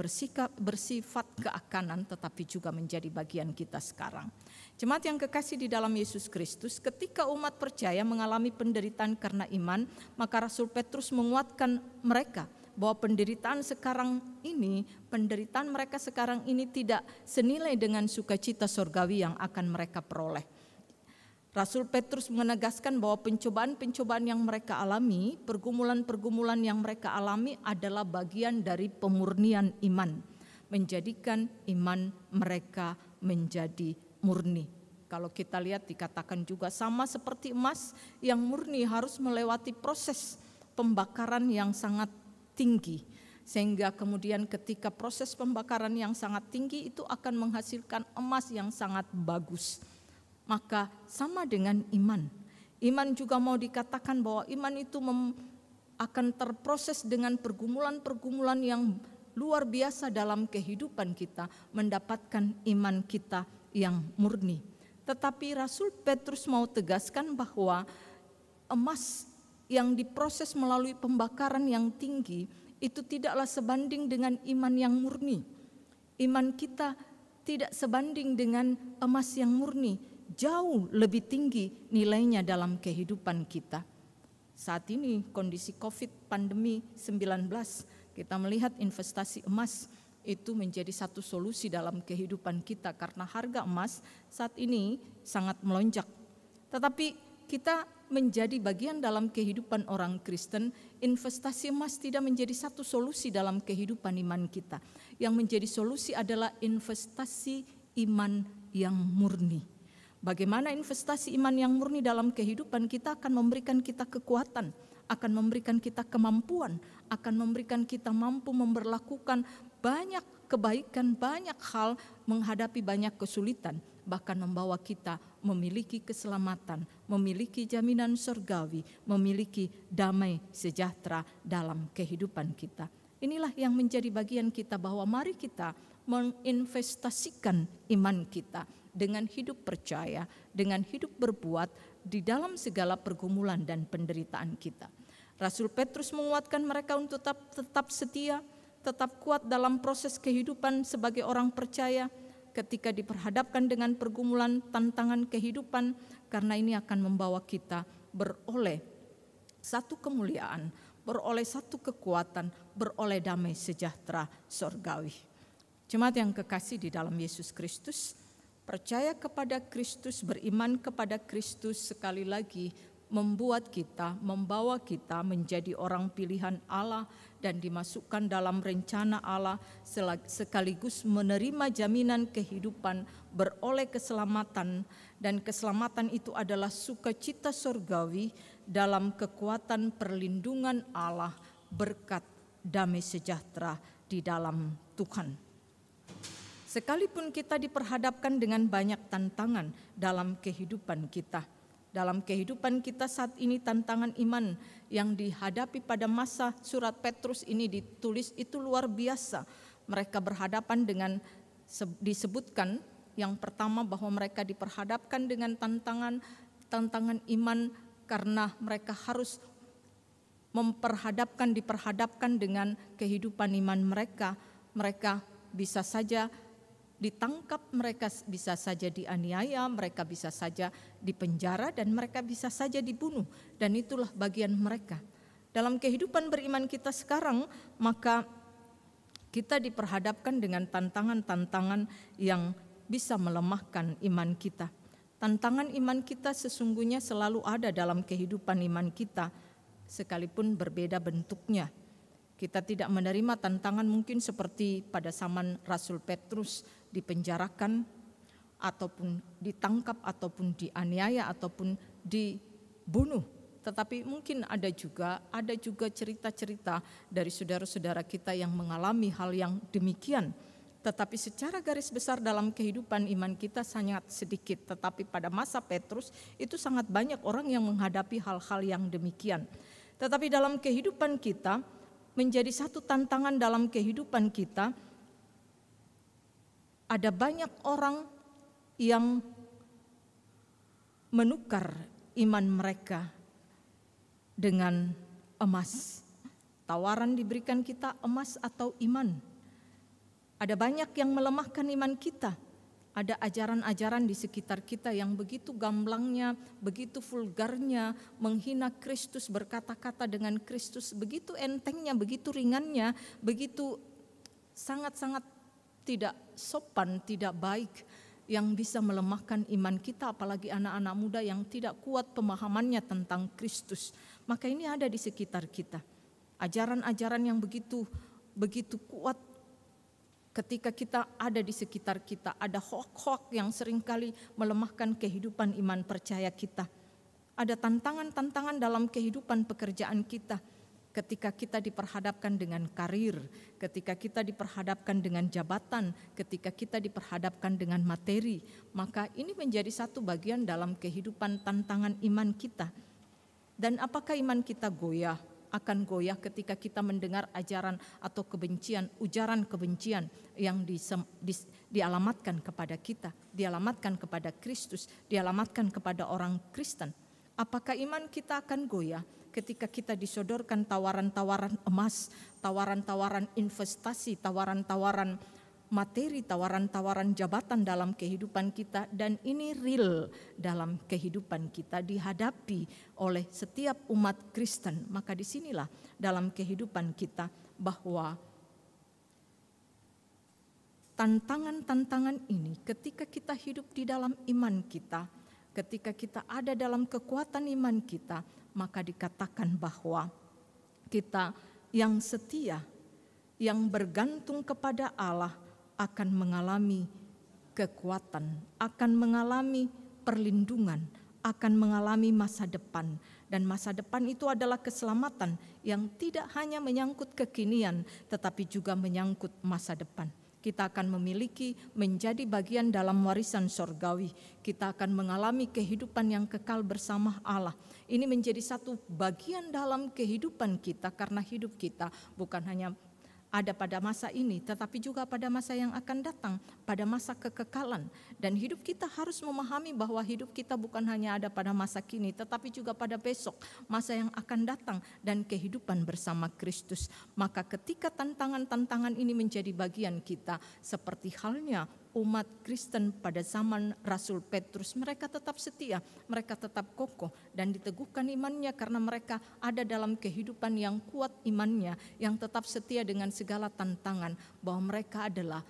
bersifat keakanan, tetapi juga menjadi bagian kita sekarang. Jemaat yang kekasih di dalam Yesus Kristus, ketika umat percaya mengalami penderitaan karena iman, maka Rasul Petrus menguatkan mereka bahwa penderitaan mereka sekarang ini tidak senilai dengan sukacita sorgawi yang akan mereka peroleh. Rasul Petrus menegaskan bahwa pencobaan-pencobaan yang mereka alami, pergumulan-pergumulan yang mereka alami adalah bagian dari pemurnian iman, menjadikan iman mereka menjadi murni. Kalau kita lihat dikatakan juga sama seperti emas yang murni harus melewati proses pembakaran yang sangat tinggi, sehingga kemudian ketika proses pembakaran yang sangat tinggi itu akan menghasilkan emas yang sangat bagus. Maka sama dengan iman. Iman juga mau dikatakan bahwa iman itu akan terproses dengan pergumulan-pergumulan yang luar biasa dalam kehidupan kita, mendapatkan iman kita yang murni. Tetapi Rasul Petrus mau tegaskan bahwa emas yang diproses melalui pembakaran yang tinggi itu tidaklah sebanding dengan iman yang murni. Iman kita tidak sebanding dengan emas yang murni, jauh lebih tinggi nilainya dalam kehidupan kita. Saat ini kondisi COVID pandemi 19, kita melihat investasi emas itu menjadi satu solusi dalam kehidupan kita karena harga emas saat ini sangat melonjak. Tetapi kita menjadi bagian dalam kehidupan orang Kristen, investasi emas tidak menjadi satu solusi dalam kehidupan iman kita. Yang menjadi solusi adalah investasi iman yang murni. Bagaimana investasi iman yang murni dalam kehidupan kita akan memberikan kita kekuatan, akan memberikan kita kemampuan, akan memberikan kita mampu memberlakukan banyak kebaikan, banyak hal, menghadapi banyak kesulitan, bahkan membawa kita memiliki keselamatan, memiliki jaminan surgawi, memiliki damai sejahtera dalam kehidupan kita. Inilah yang menjadi bagian kita, bahwa mari kita menginvestasikan iman kita dengan hidup percaya, dengan hidup berbuat di dalam segala pergumulan dan penderitaan kita. Rasul Petrus menguatkan mereka untuk tetap setia, tetap kuat dalam proses kehidupan sebagai orang percaya ketika diperhadapkan dengan pergumulan tantangan kehidupan, karena ini akan membawa kita beroleh satu kemuliaan, beroleh satu kekuatan, beroleh damai sejahtera surgawi. Jemaat yang kekasih di dalam Yesus Kristus, percaya kepada Kristus, beriman kepada Kristus sekali lagi membawa kita menjadi orang pilihan Allah dan dimasukkan dalam rencana Allah, sekaligus menerima jaminan kehidupan, beroleh keselamatan, dan keselamatan itu adalah sukacita surgawi dalam kekuatan perlindungan Allah, berkat damai sejahtera di dalam Tuhan. Sekalipun kita diperhadapkan dengan banyak tantangan dalam kehidupan kita, saat ini tantangan iman yang dihadapi pada masa surat Petrus ini ditulis itu luar biasa. Mereka berhadapan dengan, disebutkan yang pertama bahwa mereka diperhadapkan dengan tantangan iman karena mereka harus diperhadapkan dengan kehidupan iman mereka. Mereka bisa saja ditangkap, mereka bisa saja dianiaya, mereka bisa saja dipenjara, dan mereka bisa saja dibunuh. Dan itulah bagian mereka. Dalam kehidupan beriman kita sekarang, maka kita diperhadapkan dengan tantangan-tantangan yang bisa melemahkan iman kita. Tantangan iman kita sesungguhnya selalu ada dalam kehidupan iman kita, sekalipun berbeda bentuknya. Kita tidak menerima tantangan mungkin seperti pada zaman Rasul Petrus, dipenjarakan ataupun ditangkap ataupun dianiaya ataupun dibunuh. Tetapi mungkin ada juga cerita-cerita dari saudara-saudara kita yang mengalami hal yang demikian. Tetapi secara garis besar dalam kehidupan iman kita sangat sedikit. Tetapi pada masa Petrus itu sangat banyak orang yang menghadapi hal-hal yang demikian. Tetapi dalam kehidupan kita, menjadi satu tantangan dalam kehidupan kita, ada banyak orang yang menukar iman mereka dengan emas. Tawaran diberikan kita emas atau iman. Ada banyak yang melemahkan iman kita. Ada ajaran-ajaran di sekitar kita yang begitu gamblangnya, begitu vulgarnya, menghina Kristus, berkata-kata dengan Kristus, begitu entengnya, begitu ringannya, begitu sangat-sangat tidak sopan, tidak baik, yang bisa melemahkan iman kita, apalagi anak-anak muda yang tidak kuat pemahamannya tentang Kristus. Maka ini ada di sekitar kita. Ajaran-ajaran yang begitu kuat. Ketika kita ada di sekitar kita, ada hoak-hoak yang seringkali melemahkan kehidupan iman percaya kita. Ada tantangan-tantangan dalam kehidupan pekerjaan kita. Ketika kita diperhadapkan dengan karir, ketika kita diperhadapkan dengan jabatan, ketika kita diperhadapkan dengan materi, maka ini menjadi satu bagian dalam kehidupan tantangan iman kita. Dan apakah iman kita goyah? Akan goyah ketika kita mendengar ajaran atau kebencian, ujaran kebencian yang dialamatkan kepada kita, dialamatkan kepada Kristus, dialamatkan kepada orang Kristen. Apakah iman kita akan goyah ketika kita disodorkan tawaran-tawaran emas, tawaran-tawaran investasi, tawaran-tawaran materi, tawaran-tawaran jabatan dalam kehidupan kita, dan ini real dalam kehidupan kita dihadapi oleh setiap umat Kristen. Maka disinilah dalam kehidupan kita bahwa tantangan-tantangan ini ketika kita hidup di dalam iman kita, ketika kita ada dalam kekuatan iman kita, maka dikatakan bahwa kita yang setia, yang bergantung kepada Allah akan mengalami kekuatan, akan mengalami perlindungan, akan mengalami masa depan. Dan masa depan itu adalah keselamatan yang tidak hanya menyangkut kekinian, tetapi juga menyangkut masa depan. Kita akan memiliki, menjadi bagian dalam warisan sorgawi. Kita akan mengalami kehidupan yang kekal bersama Allah. Ini menjadi satu bagian dalam kehidupan kita, karena hidup kita bukan hanya ada pada masa ini, tetapi juga pada masa yang akan datang, pada masa kekekalan. Dan hidup kita harus memahami bahwa hidup kita bukan hanya ada pada masa kini, tetapi juga pada besok, masa yang akan datang, dan kehidupan bersama Kristus. Maka ketika tantangan-tantangan ini menjadi bagian kita, seperti halnya umat Kristen pada zaman Rasul Petrus, mereka tetap setia, mereka tetap kokoh dan diteguhkan imannya karena mereka ada dalam kehidupan yang kuat imannya, yang tetap setia dengan segala tantangan, bahwa mereka adalah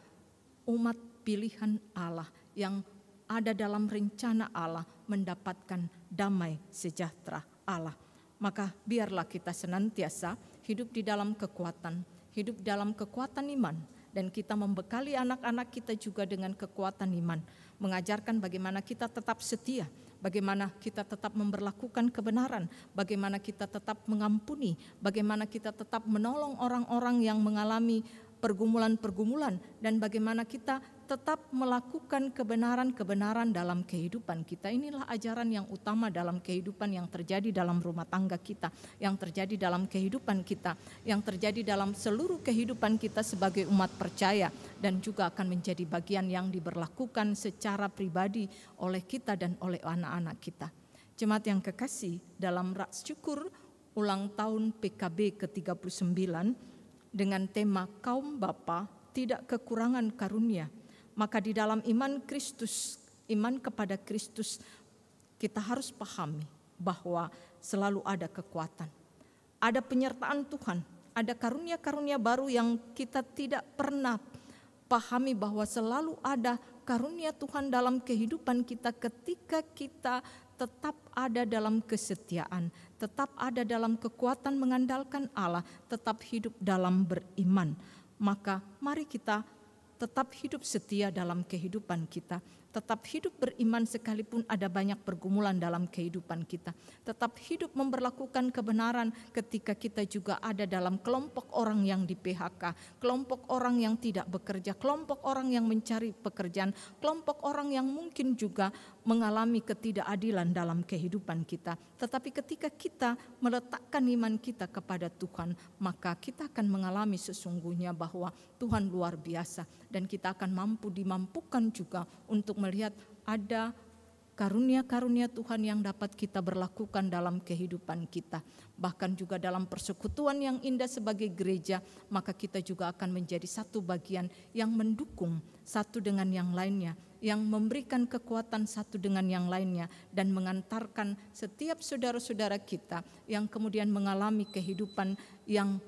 umat pilihan Allah yang ada dalam rencana Allah mendapatkan damai sejahtera Allah. Maka biarlah kita senantiasa hidup di dalam kekuatan, hidup dalam kekuatan iman. Dan kita membekali anak-anak kita juga dengan kekuatan iman. Mengajarkan bagaimana kita tetap setia, bagaimana kita tetap memberlakukan kebenaran, bagaimana kita tetap mengampuni, bagaimana kita tetap menolong orang-orang yang mengalami pergumulan-pergumulan, dan bagaimana kita tetap melakukan kebenaran-kebenaran dalam kehidupan kita. Inilah ajaran yang utama dalam kehidupan yang terjadi dalam rumah tangga kita, yang terjadi dalam kehidupan kita, yang terjadi dalam seluruh kehidupan kita sebagai umat percaya, dan juga akan menjadi bagian yang diberlakukan secara pribadi oleh kita dan oleh anak-anak kita. Jemaat yang kekasih, dalam rak syukur ulang tahun PKB ke-39 dengan tema kaum bapa tidak kekurangan karunia, maka di dalam iman Kristus, iman kepada Kristus, kita harus pahami bahwa selalu ada kekuatan, ada penyertaan Tuhan, ada karunia-karunia baru yang kita tidak pernah pahami, bahwa selalu ada karunia Tuhan dalam kehidupan kita ketika kita tetap ada dalam kesetiaan, tetap ada dalam kekuatan mengandalkan Allah, tetap hidup dalam beriman. Maka mari kita tetap hidup setia dalam kehidupan kita, tetap hidup beriman sekalipun ada banyak pergumulan dalam kehidupan kita, tetap hidup memberlakukan kebenaran ketika kita juga ada dalam kelompok orang yang di PHK, kelompok orang yang tidak bekerja, kelompok orang yang mencari pekerjaan, kelompok orang yang mungkin juga mengalami ketidakadilan dalam kehidupan kita. Tetapi ketika kita meletakkan iman kita kepada Tuhan, maka kita akan mengalami sesungguhnya bahwa Tuhan luar biasa, dan kita akan dimampukan juga untuk melihat ada karunia-karunia Tuhan yang dapat kita berlakukan dalam kehidupan kita. Bahkan juga dalam persekutuan yang indah sebagai gereja, maka kita juga akan menjadi satu bagian yang mendukung satu dengan yang lainnya, yang memberikan kekuatan satu dengan yang lainnya, dan mengantarkan setiap saudara-saudara kita yang kemudian mengalami kehidupan yang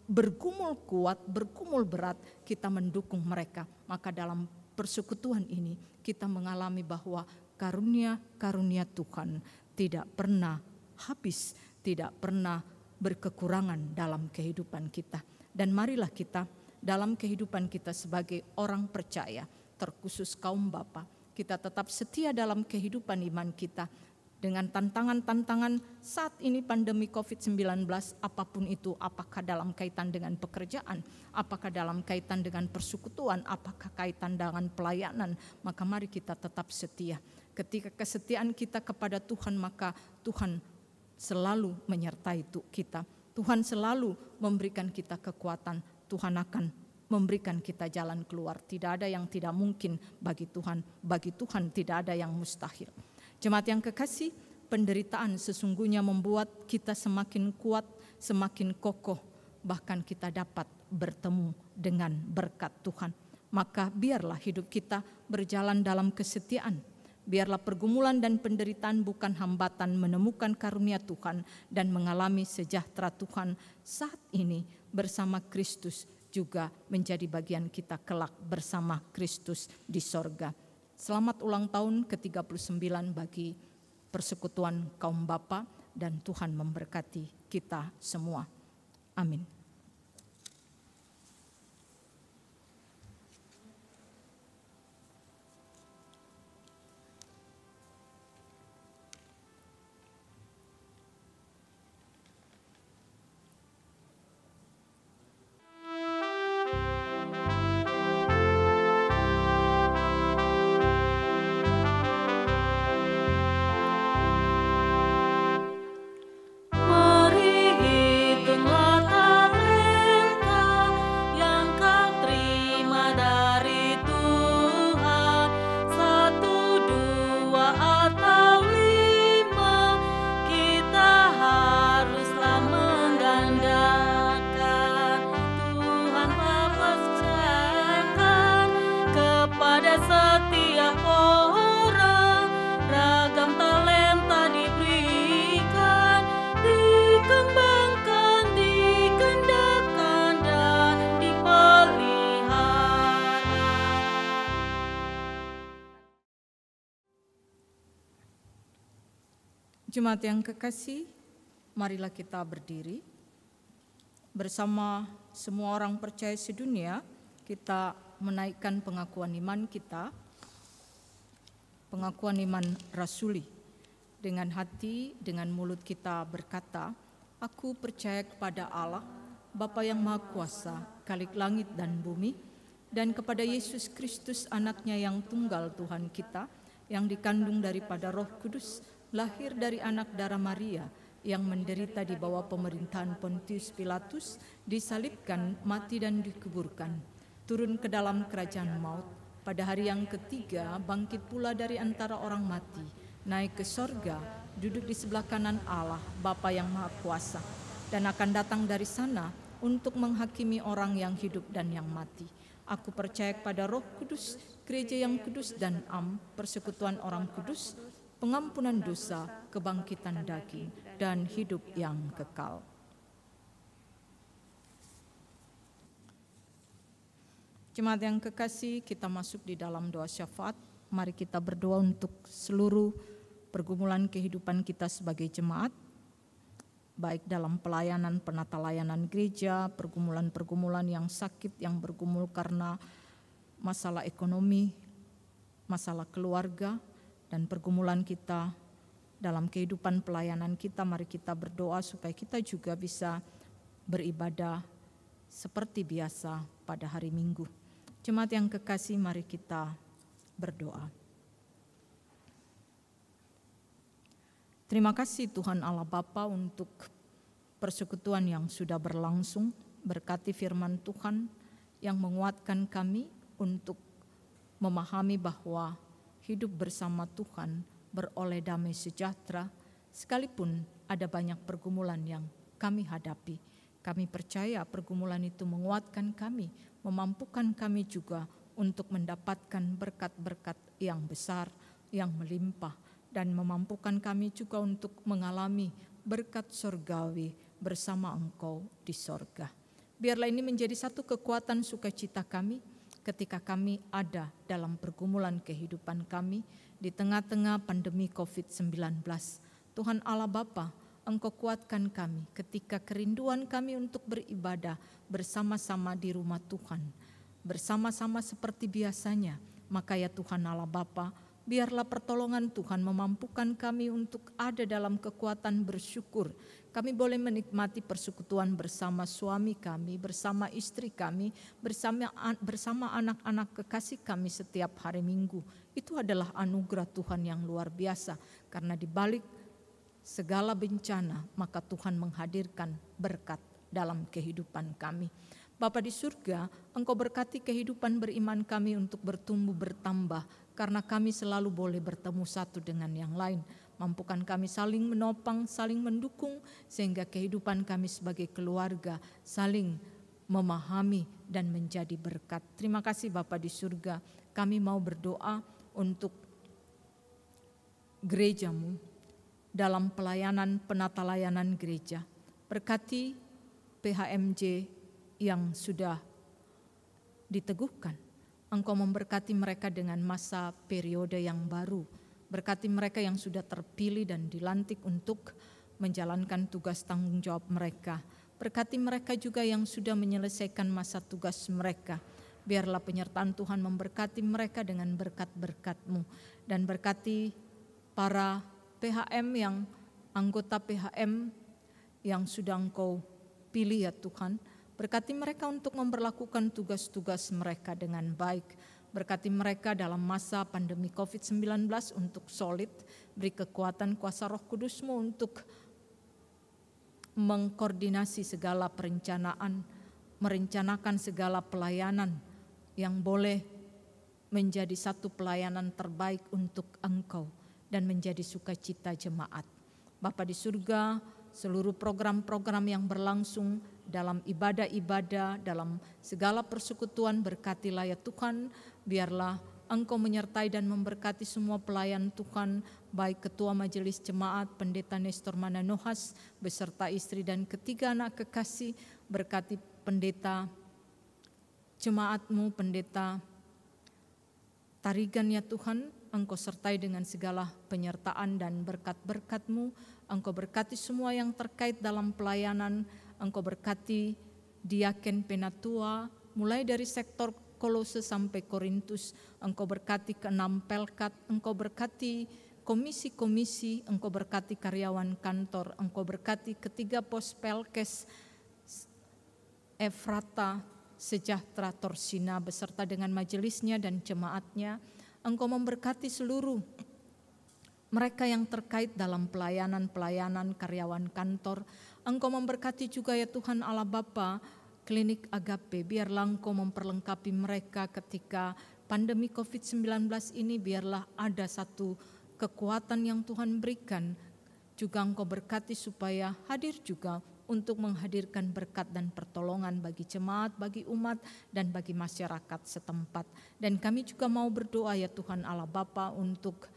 bergumul kuat, bergumul berat, kita mendukung mereka. Maka dalam persekutuan ini kita mengalami bahwa karunia-karunia Tuhan tidak pernah habis, tidak pernah berkekurangan dalam kehidupan kita. Dan marilah kita dalam kehidupan kita sebagai orang percaya, terkhusus kaum bapa, kita tetap setia dalam kehidupan iman kita. Dengan tantangan-tantangan saat ini pandemi COVID-19, apapun itu, apakah dalam kaitan dengan pekerjaan, apakah dalam kaitan dengan persekutuan, apakah kaitan dengan pelayanan, maka mari kita tetap setia. Ketika kesetiaan kita kepada Tuhan, maka Tuhan selalu menyertai kita. Tuhan selalu memberikan kita kekuatan, Tuhan akan memberikan kita jalan keluar. Tidak ada yang tidak mungkin bagi Tuhan tidak ada yang mustahil. Jemaat yang kekasih, penderitaan sesungguhnya membuat kita semakin kuat, semakin kokoh, bahkan kita dapat bertemu dengan berkat Tuhan. Maka biarlah hidup kita berjalan dalam kesetiaan. Biarlah pergumulan dan penderitaan bukan hambatan menemukan karunia Tuhan dan mengalami sejahtera Tuhan saat ini bersama Kristus, juga menjadi bagian kita kelak bersama Kristus di sorga. Selamat ulang tahun ke-39 bagi persekutuan kaum bapa, dan Tuhan memberkati kita semua. Amin. Jemaat yang kekasih, marilah kita berdiri. Bersama semua orang percaya sedunia, kita menaikkan pengakuan iman kita, pengakuan iman rasuli. Dengan hati, dengan mulut kita berkata, aku percaya kepada Allah, Bapa yang Maha Kuasa, Khalik langit dan bumi, dan kepada Yesus Kristus anaknya yang tunggal Tuhan kita, yang dikandung daripada Roh Kudus, lahir dari anak darah Maria, yang menderita di bawah pemerintahan Pontius Pilatus, disalibkan, mati dan dikuburkan, turun ke dalam kerajaan maut, pada hari yang ketiga bangkit pula dari antara orang mati, naik ke sorga, duduk di sebelah kanan Allah, Bapa yang Maha Kuasa, dan akan datang dari sana untuk menghakimi orang yang hidup dan yang mati. Aku percaya kepada Roh Kudus, gereja yang kudus dan am, persekutuan orang kudus, pengampunan dosa, kebangkitan daging, dan hidup yang kekal. Jemaat yang kekasih, kita masuk di dalam doa syafaat. Mari kita berdoa untuk seluruh pergumulan kehidupan kita sebagai jemaat, baik dalam pelayanan, penata layanan gereja, pergumulan-pergumulan yang sakit, yang bergumul karena masalah ekonomi, masalah keluarga, dan pergumulan kita dalam kehidupan pelayanan kita. Mari kita berdoa supaya kita juga bisa beribadah seperti biasa pada hari Minggu. Jemaat yang kekasih, mari kita berdoa. Terima kasih Tuhan Allah Bapa untuk persekutuan yang sudah berlangsung. Berkati firman Tuhan yang menguatkan kami untuk memahami bahwa hidup bersama Tuhan beroleh damai sejahtera, sekalipun ada banyak pergumulan yang kami hadapi. Kami percaya pergumulan itu menguatkan kami, memampukan kami juga untuk mendapatkan berkat-berkat yang besar, yang melimpah, dan memampukan kami juga untuk mengalami berkat surgawi bersama Engkau di sorga. Biarlah ini menjadi satu kekuatan sukacita kami, ketika kami ada dalam pergumulan kehidupan kami di tengah-tengah pandemi COVID-19. Tuhan Allah Bapa, Engkau kuatkan kami ketika kerinduan kami untuk beribadah bersama-sama di rumah Tuhan, bersama-sama seperti biasanya. Maka ya Tuhan Allah Bapa, biarlah pertolongan Tuhan memampukan kami untuk ada dalam kekuatan bersyukur. Kami boleh menikmati persekutuan bersama suami kami, bersama istri kami, bersama anak-anak kekasih kami setiap hari Minggu. Itu adalah anugerah Tuhan yang luar biasa, karena di balik segala bencana, maka Tuhan menghadirkan berkat dalam kehidupan kami. Bapa di surga, Engkau berkati kehidupan beriman kami untuk bertumbuh bertambah, karena kami selalu boleh bertemu satu dengan yang lain. Mampukan kami saling menopang, saling mendukung, sehingga kehidupan kami sebagai keluarga saling memahami dan menjadi berkat. Terima kasih Bapa di surga. Kami mau berdoa untuk gerejamu dalam pelayanan penata layanan gereja. Berkati PHMJ yang sudah diteguhkan. Engkau memberkati mereka dengan masa periode yang baru. Berkati mereka yang sudah terpilih dan dilantik untuk menjalankan tugas tanggung jawab mereka. Berkati mereka juga yang sudah menyelesaikan masa tugas mereka. Biarlah penyertaan Tuhan memberkati mereka dengan berkat-berkat-Mu. Dan berkati para PHM yang anggota PHM yang sudah Engkau pilih ya Tuhan. Berkati mereka untuk memperlakukan tugas-tugas mereka dengan baik. Berkati mereka dalam masa pandemi COVID-19 untuk solid. Beri kekuatan kuasa Roh Kudus-Mu untuk mengkoordinasi segala perencanaan, merencanakan segala pelayanan yang boleh menjadi satu pelayanan terbaik untuk Engkau dan menjadi sukacita jemaat. Bapa di surga, seluruh program-program yang berlangsung dalam ibadah-ibadah, dalam segala persekutuan, berkatilah ya Tuhan. Biarlah Engkau menyertai dan memberkati semua pelayan Tuhan, baik Ketua Majelis Jemaat, Pendeta Nestor Mananohas, beserta istri dan ketiga anak kekasih. Berkati pendeta jemaat-Mu, Pendeta Tarigan ya Tuhan. Engkau sertai dengan segala penyertaan dan berkat-berkat-Mu. Engkau berkati semua yang terkait dalam pelayanan. Engkau berkati diaken penatua, mulai dari sektor Kolose sampai Korintus. Engkau berkati ke-6 Pelkat. Engkau berkati komisi-komisi. Engkau berkati karyawan kantor. Engkau berkati ketiga pos Pelkes, Efrata, Sejahtera, Torsina, beserta dengan majelisnya dan jemaatnya. Engkau memberkati seluruh mereka yang terkait dalam pelayanan-pelayanan karyawan kantor. Engkau memberkati juga ya Tuhan Allah Bapa, klinik Agape. Biarlah Engkau memperlengkapi mereka ketika pandemi COVID-19 ini. Biarlah ada satu kekuatan yang Tuhan berikan. Juga Engkau berkati supaya hadir juga untuk menghadirkan berkat dan pertolongan bagi jemaat, bagi umat, dan bagi masyarakat setempat. Dan kami juga mau berdoa ya Tuhan Allah Bapa untuk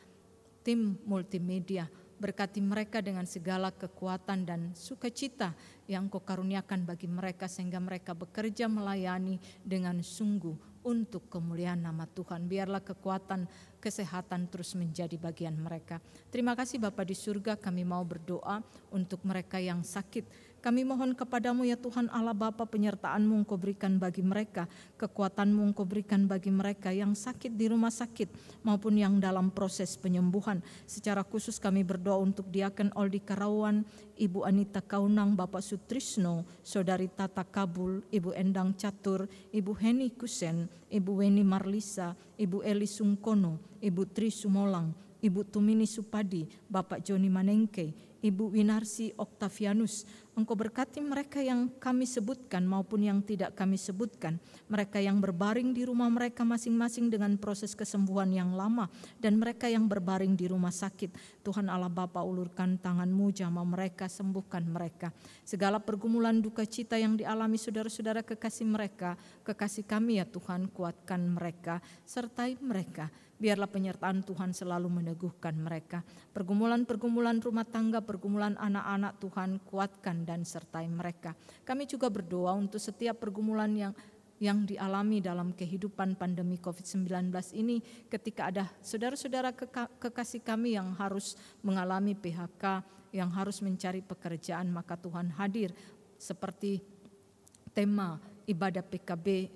tim multimedia. Berkati mereka dengan segala kekuatan dan sukacita yang Kau karuniakan bagi mereka, sehingga mereka bekerja melayani dengan sungguh untuk kemuliaan nama Tuhan. Biarlah kekuatan kesehatan terus menjadi bagian mereka. Terima kasih Bapa di surga, kami mau berdoa untuk mereka yang sakit. Kami mohon kepadamu ya Tuhan Allah Bapa, penyertaan-Mu Engkau berikan bagi mereka, kekuatan-Mu Engkau berikan bagi mereka yang sakit di rumah sakit maupun yang dalam proses penyembuhan. Secara khusus kami berdoa untuk Diaken Oldi Karawan, Ibu Anita Kaunang, Bapak Sutrisno, Saudari Tata Kabul, Ibu Endang Catur, Ibu Heni Kusen, Ibu Weni Marlisa, Ibu Eli Sungkono, Ibu Tri Sumolang, Ibu Tumini Supadi, Bapak Joni Manengke, Ibu Winarsi Oktavianus. Engkau berkati mereka yang kami sebutkan maupun yang tidak kami sebutkan. Mereka yang berbaring di rumah mereka masing-masing dengan proses kesembuhan yang lama, dan mereka yang berbaring di rumah sakit. Tuhan Allah Bapa, ulurkan tangan-Mu, jamah mereka, sembuhkan mereka. Segala pergumulan duka cita yang dialami saudara-saudara kekasih mereka, kekasih kami ya Tuhan, kuatkan mereka, sertai mereka. Biarlah penyertaan Tuhan selalu meneguhkan mereka. Pergumulan-pergumulan rumah tangga, pergumulan anak-anak Tuhan, kuatkan dan sertai mereka. Kami juga berdoa untuk setiap pergumulan yang dialami dalam kehidupan pandemi COVID-19 ini, ketika ada saudara-saudara kekasih kami yang harus mengalami PHK, yang harus mencari pekerjaan, maka Tuhan hadir seperti tema ibadah PKB,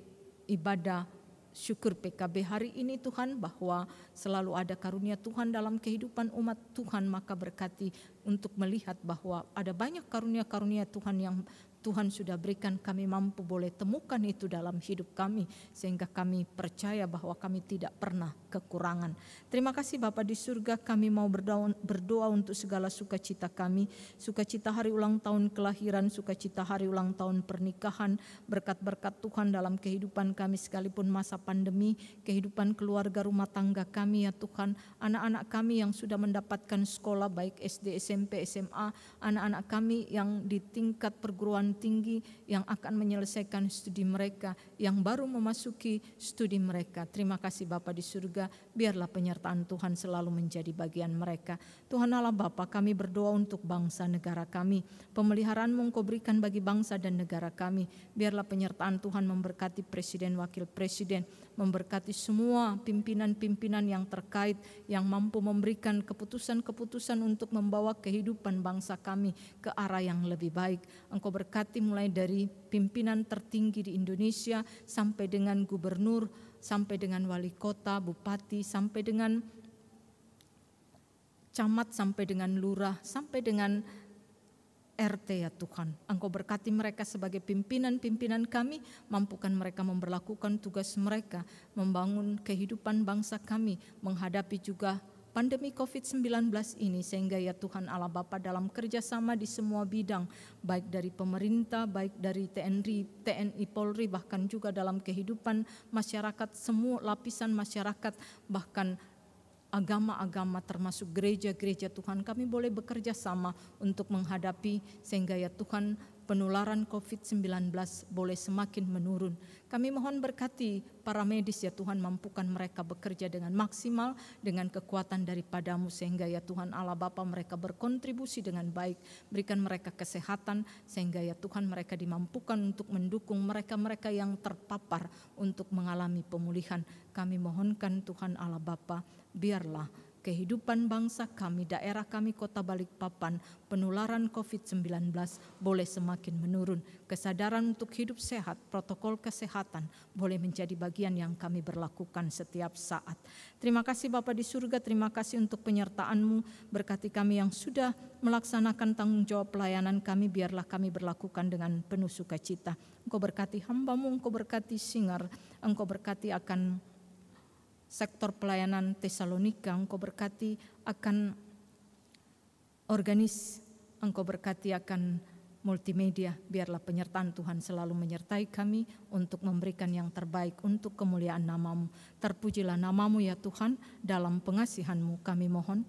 ibadah syukur PKB hari ini Tuhan, bahwa selalu ada karunia Tuhan dalam kehidupan umat Tuhan. Maka berkati untuk melihat bahwa ada banyak karunia-karunia Tuhan yang Tuhan sudah berikan, kami mampu boleh temukan itu dalam hidup kami, sehingga kami percaya bahwa kami tidak pernah kekurangan. Terima kasih Bapa di surga, kami mau berdoa untuk segala sukacita kami, sukacita hari ulang tahun kelahiran, sukacita hari ulang tahun pernikahan, berkat-berkat Tuhan dalam kehidupan kami sekalipun masa pandemi, kehidupan keluarga rumah tangga kami ya Tuhan, anak-anak kami yang sudah mendapatkan sekolah baik SD, SMP, SMA, anak-anak kami yang di tingkat perguruan tinggi yang akan menyelesaikan studi mereka, yang baru memasuki studi mereka. Terima kasih Bapa di surga, biarlah penyertaan Tuhan selalu menjadi bagian mereka. Tuhan Allah Bapa, kami berdoa untuk bangsa negara kami, pemeliharaan-Mu Engkau berikan bagi bangsa dan negara kami. Biarlah penyertaan Tuhan memberkati Presiden, Wakil Presiden, memberkati semua pimpinan-pimpinan yang terkait, yang mampu memberikan keputusan-keputusan untuk membawa kehidupan bangsa kami ke arah yang lebih baik. Engkau berkati mulai dari pimpinan tertinggi di Indonesia sampai dengan gubernur, sampai dengan wali kota, bupati, sampai dengan camat, sampai dengan lurah, sampai dengan RT ya Tuhan. Engkau berkati mereka sebagai pimpinan-pimpinan kami, mampukan mereka memberlakukan tugas mereka, membangun kehidupan bangsa kami, menghadapi juga pandemi COVID-19 ini, sehingga ya Tuhan Allah Bapa dalam kerjasama di semua bidang, baik dari pemerintah, baik dari TNI, Polri, bahkan juga dalam kehidupan masyarakat, semua lapisan masyarakat, bahkan agama-agama termasuk gereja-gereja Tuhan, kami boleh bekerja sama untuk menghadapi, sehingga ya Tuhan penularan COVID-19 boleh semakin menurun. Kami mohon berkati para medis ya Tuhan, mampukan mereka bekerja dengan maksimal, dengan kekuatan daripada-Mu, sehingga ya Tuhan Allah Bapa mereka berkontribusi dengan baik, berikan mereka kesehatan, sehingga ya Tuhan mereka dimampukan untuk mendukung mereka-mereka yang terpapar untuk mengalami pemulihan. Kami mohonkan Tuhan Allah Bapa, biarlah kehidupan bangsa kami, daerah kami, Kota Balikpapan, penularan COVID-19 boleh semakin menurun. Kesadaran untuk hidup sehat, protokol kesehatan boleh menjadi bagian yang kami berlakukan setiap saat. Terima kasih Bapa di surga, terima kasih untuk penyertaan-Mu. Berkati kami yang sudah melaksanakan tanggung jawab pelayanan kami, biarlah kami berlakukan dengan penuh sukacita. Engkau berkati hamba-Mu, Engkau berkati Singar, Engkau berkati akan sektor pelayanan Tesalonika, Engkau berkati akan organis, Engkau berkati akan multimedia. Biarlah penyertaan Tuhan selalu menyertai kami untuk memberikan yang terbaik untuk kemuliaan nama-Mu. Terpujilah nama-Mu ya Tuhan, dalam pengasihan-Mu kami mohon.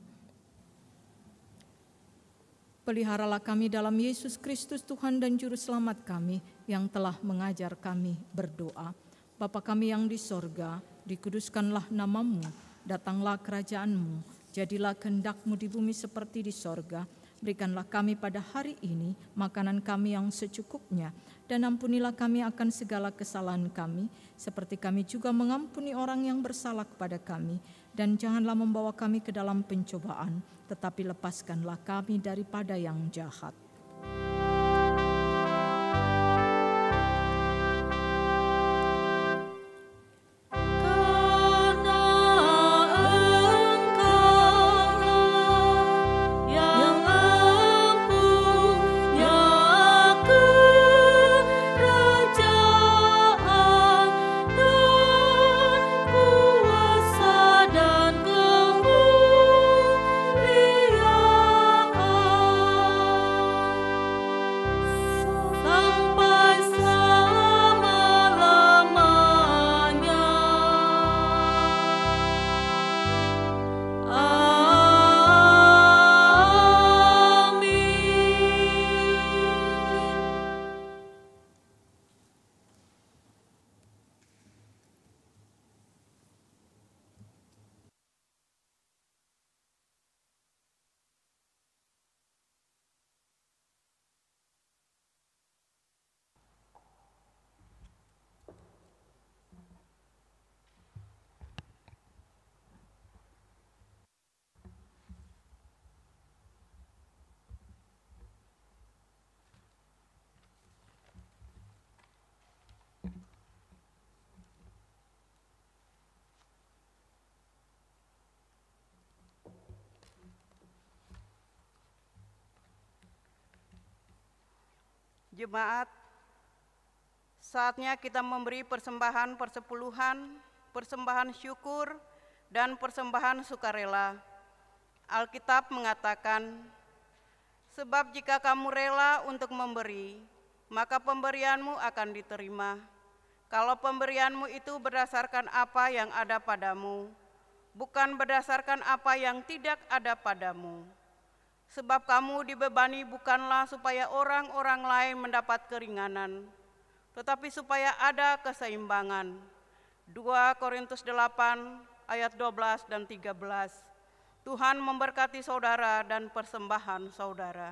Peliharalah kami dalam Yesus Kristus Tuhan dan Juru Selamat kami, yang telah mengajar kami berdoa. Bapa kami yang di sorga, dikuduskanlah nama-Mu, datanglah kerajaan-Mu, jadilah kehendak-Mu di bumi seperti di sorga. Berikanlah kami pada hari ini makanan kami yang secukupnya, dan ampunilah kami akan segala kesalahan kami, seperti kami juga mengampuni orang yang bersalah kepada kami. Dan janganlah membawa kami ke dalam pencobaan, tetapi lepaskanlah kami daripada yang jahat. Jemaat, saatnya kita memberi persembahan persepuluhan, persembahan syukur, dan persembahan sukarela. Alkitab mengatakan, sebab jika kamu rela untuk memberi, maka pemberianmu akan diterima. Kalau pemberianmu itu berdasarkan apa yang ada padamu, bukan berdasarkan apa yang tidak ada padamu. Sebab kamu dibebani bukanlah supaya orang-orang lain mendapat keringanan, tetapi supaya ada keseimbangan. 2 Korintus 8 ayat 12 dan 13. Tuhan memberkati saudara dan persembahan saudara.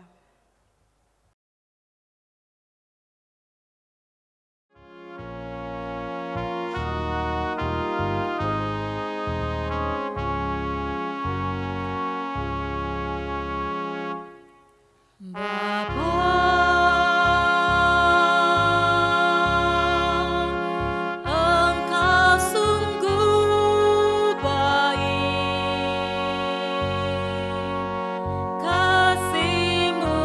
Engkau sungguh baik, kasih-Mu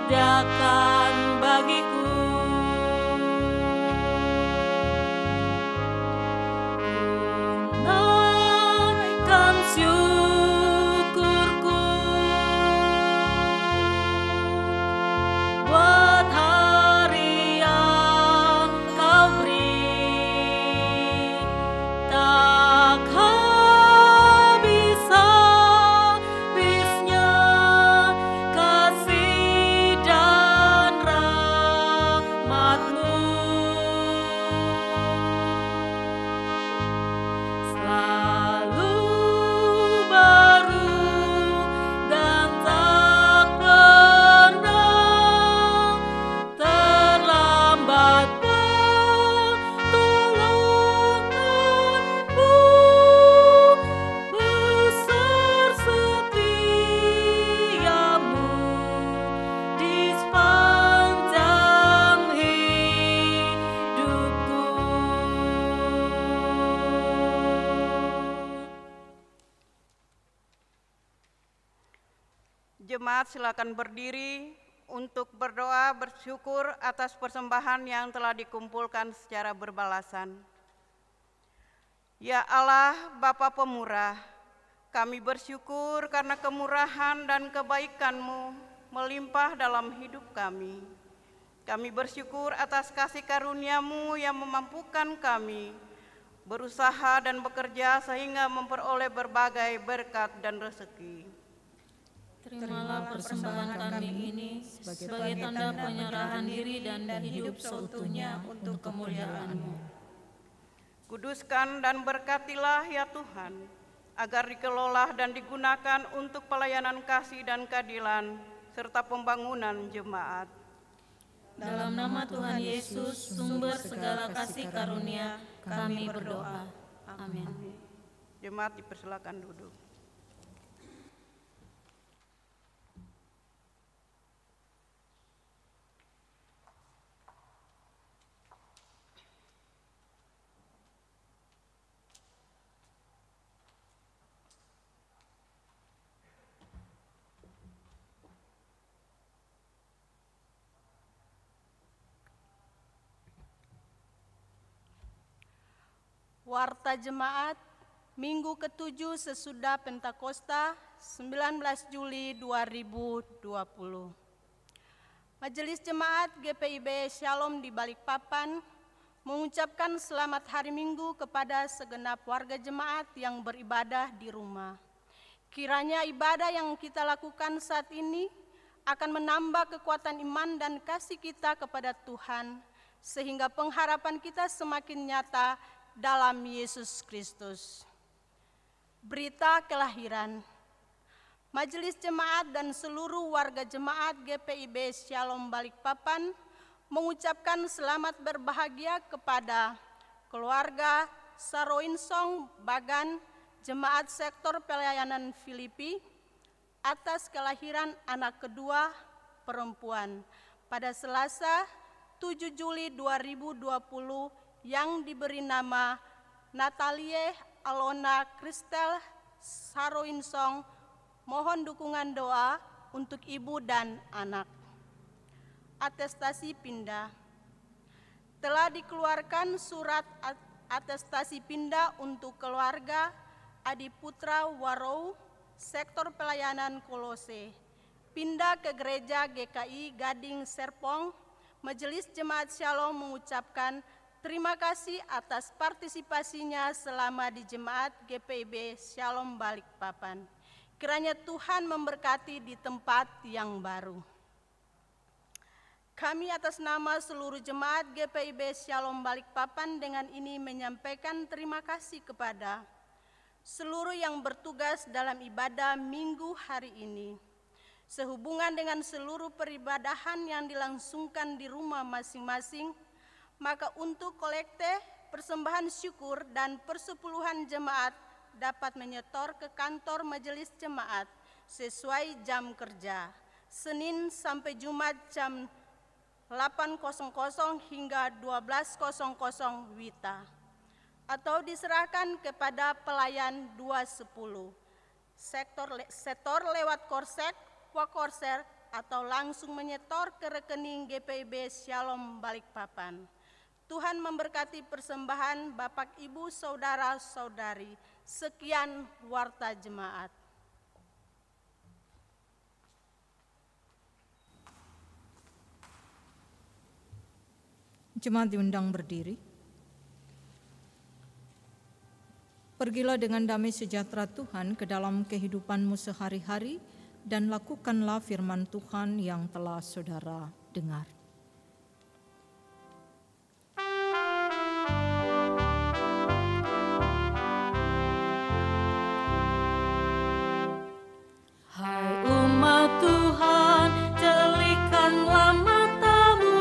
sediakan bagiku. Naikkan syukurku buat hari yang kau beri, tak habis-habisnya kasih dan rahmat-Mu. Selalu baru dan tak pernah terlambat pertolongan-Mu. Besar setiamu di sepanjang hidupku. Jemaat silakan berdiri untuk berdoa bersyukur atas persembahan yang telah dikumpulkan secara berbalasan. Ya Allah, Bapa Pemurah, kami bersyukur karena kemurahan dan kebaikan-Mu melimpah dalam hidup kami. Kami bersyukur atas kasih karunia-Mu yang memampukan kami berusaha dan bekerja sehingga memperoleh berbagai berkat dan rezeki. Terimalah persembahan kami ini sebagai tanda penyerahan diri dan hidup seutuhnya untuk kemuliaan-Mu. Kuduskan dan berkatilah ya Tuhan, agar dikelola dan digunakan untuk pelayanan kasih dan keadilan, serta pembangunan jemaat. Dalam nama Tuhan Yesus, sumber segala kasih karunia, kami berdoa. Amin. Jemaat dipersilakan duduk. Warta Jemaat, Minggu ke-7 sesudah Pentakosta, 19 Juli 2020. Majelis Jemaat GPIB Shalom di Balikpapan mengucapkan selamat hari Minggu kepada segenap warga jemaat yang beribadah di rumah. Kiranya ibadah yang kita lakukan saat ini akan menambah kekuatan iman dan kasih kita kepada Tuhan, sehingga pengharapan kita semakin nyata dalam Yesus Kristus. Berita kelahiran. Majelis Jemaat dan seluruh warga jemaat GPIB Shalom Balikpapan mengucapkan selamat berbahagia kepada keluarga Saroinsong Bagan, Jemaat Sektor Pelayanan Filipi, atas kelahiran anak kedua perempuan pada Selasa 7 Juli 2020 yang diberi nama Natalie Alona Kristel Saroinsong. Mohon dukungan doa untuk ibu dan anak. Atestasi pindah. Telah dikeluarkan surat atestasi pindah untuk keluarga Adi Putra Warou, Sektor Pelayanan Kolose, pindah ke Gereja GKI Gading Serpong. Majelis Jemaat Shalom mengucapkan terima kasih atas partisipasinya selama di Jemaat GPIB Shalom Balikpapan. Kiranya Tuhan memberkati di tempat yang baru. Kami atas nama seluruh Jemaat GPIB Shalom Balikpapan dengan ini menyampaikan terima kasih kepada seluruh yang bertugas dalam ibadah Minggu hari ini. Sehubungan dengan seluruh peribadahan yang dilangsungkan di rumah masing-masing, maka untuk kolekte, persembahan syukur, dan persepuluhan jemaat dapat menyetor ke kantor majelis jemaat sesuai jam kerja, Senin sampai Jumat jam 8.00 hingga 12.00 WITA, atau diserahkan kepada pelayan 210, setor lewat korsek, wakorser, atau langsung menyetor ke rekening GPIB Shalom Balikpapan. Tuhan memberkati persembahan Bapak, Ibu, Saudara-saudari. Sekian warta jemaat. Jemaat diundang berdiri. Pergilah dengan damai sejahtera Tuhan ke dalam kehidupanmu sehari-hari dan lakukanlah firman Tuhan yang telah saudara dengar. Hai umat Tuhan, jelikanlah matamu,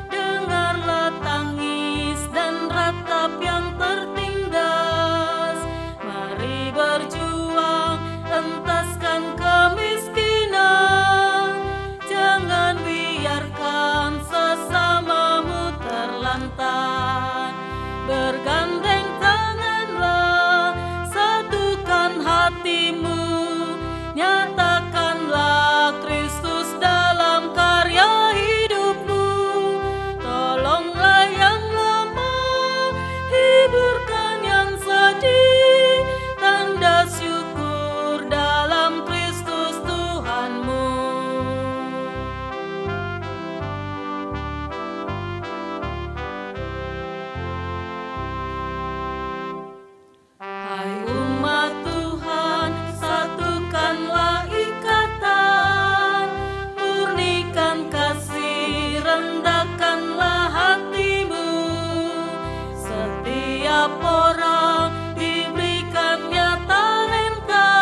dengarlah tangis dan ratap yang tertindas. Mari berjuang, entaskan kemiskinan, jangan biarkan sesamamu terlantar. Bergandeng tanganlah, satukan hatimu, nyatakanlah Kristus dalam karya hidupmu. Tolonglah yang lemah, hiburkan yang sedih, tanda syukur dalam Kristus Tuhanmu. Hai umat Tuhan, satukanlah ikatan, murnikan kasih, rendahkanlah hatimu. Setiap orang diberikannya talenta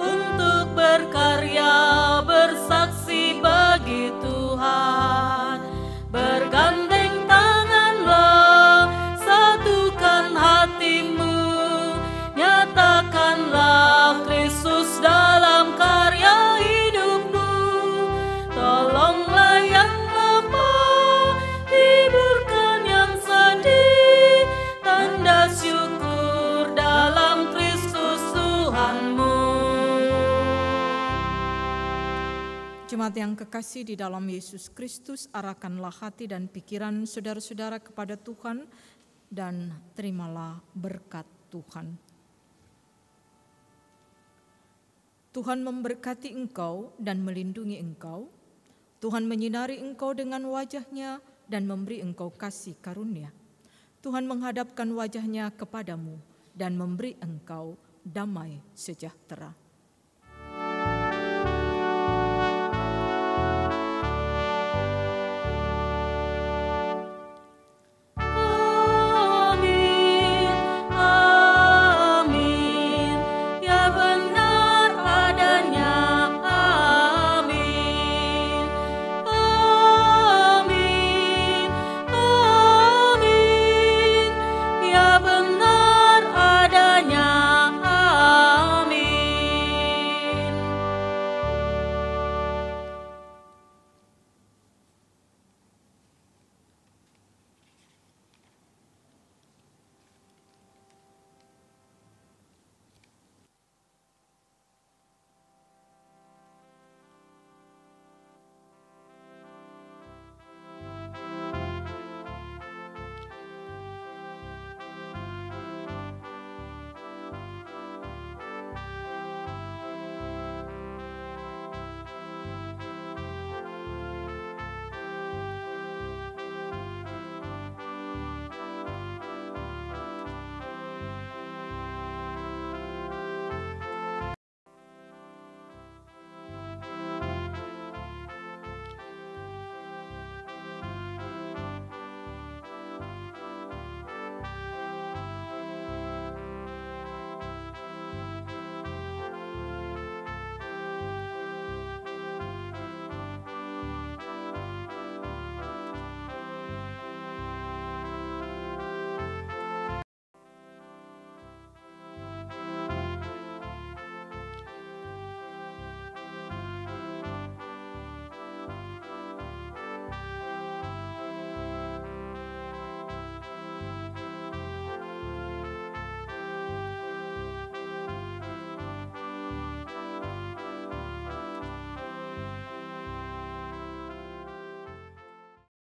untuk berkarya, bersaksi bagi Tuhan. Bergandeng tanganlah, satukan hatimu, nyatakanlah Kristus dalam karya hidupmu. Tolonglah yang lemah, hiburkan yang sedih, tanda syukur dalam Kristus Tuhanmu. Jemaat yang kekasih di dalam Yesus Kristus, arahkanlah hati dan pikiran saudara-saudara kepada Tuhan dan terimalah berkat Tuhan. Tuhan memberkati engkau dan melindungi engkau. Tuhan menyinari engkau dengan wajah-Nya dan memberi engkau kasih karunia. Tuhan menghadapkan wajah-Nya kepadamu dan memberi engkau damai sejahtera.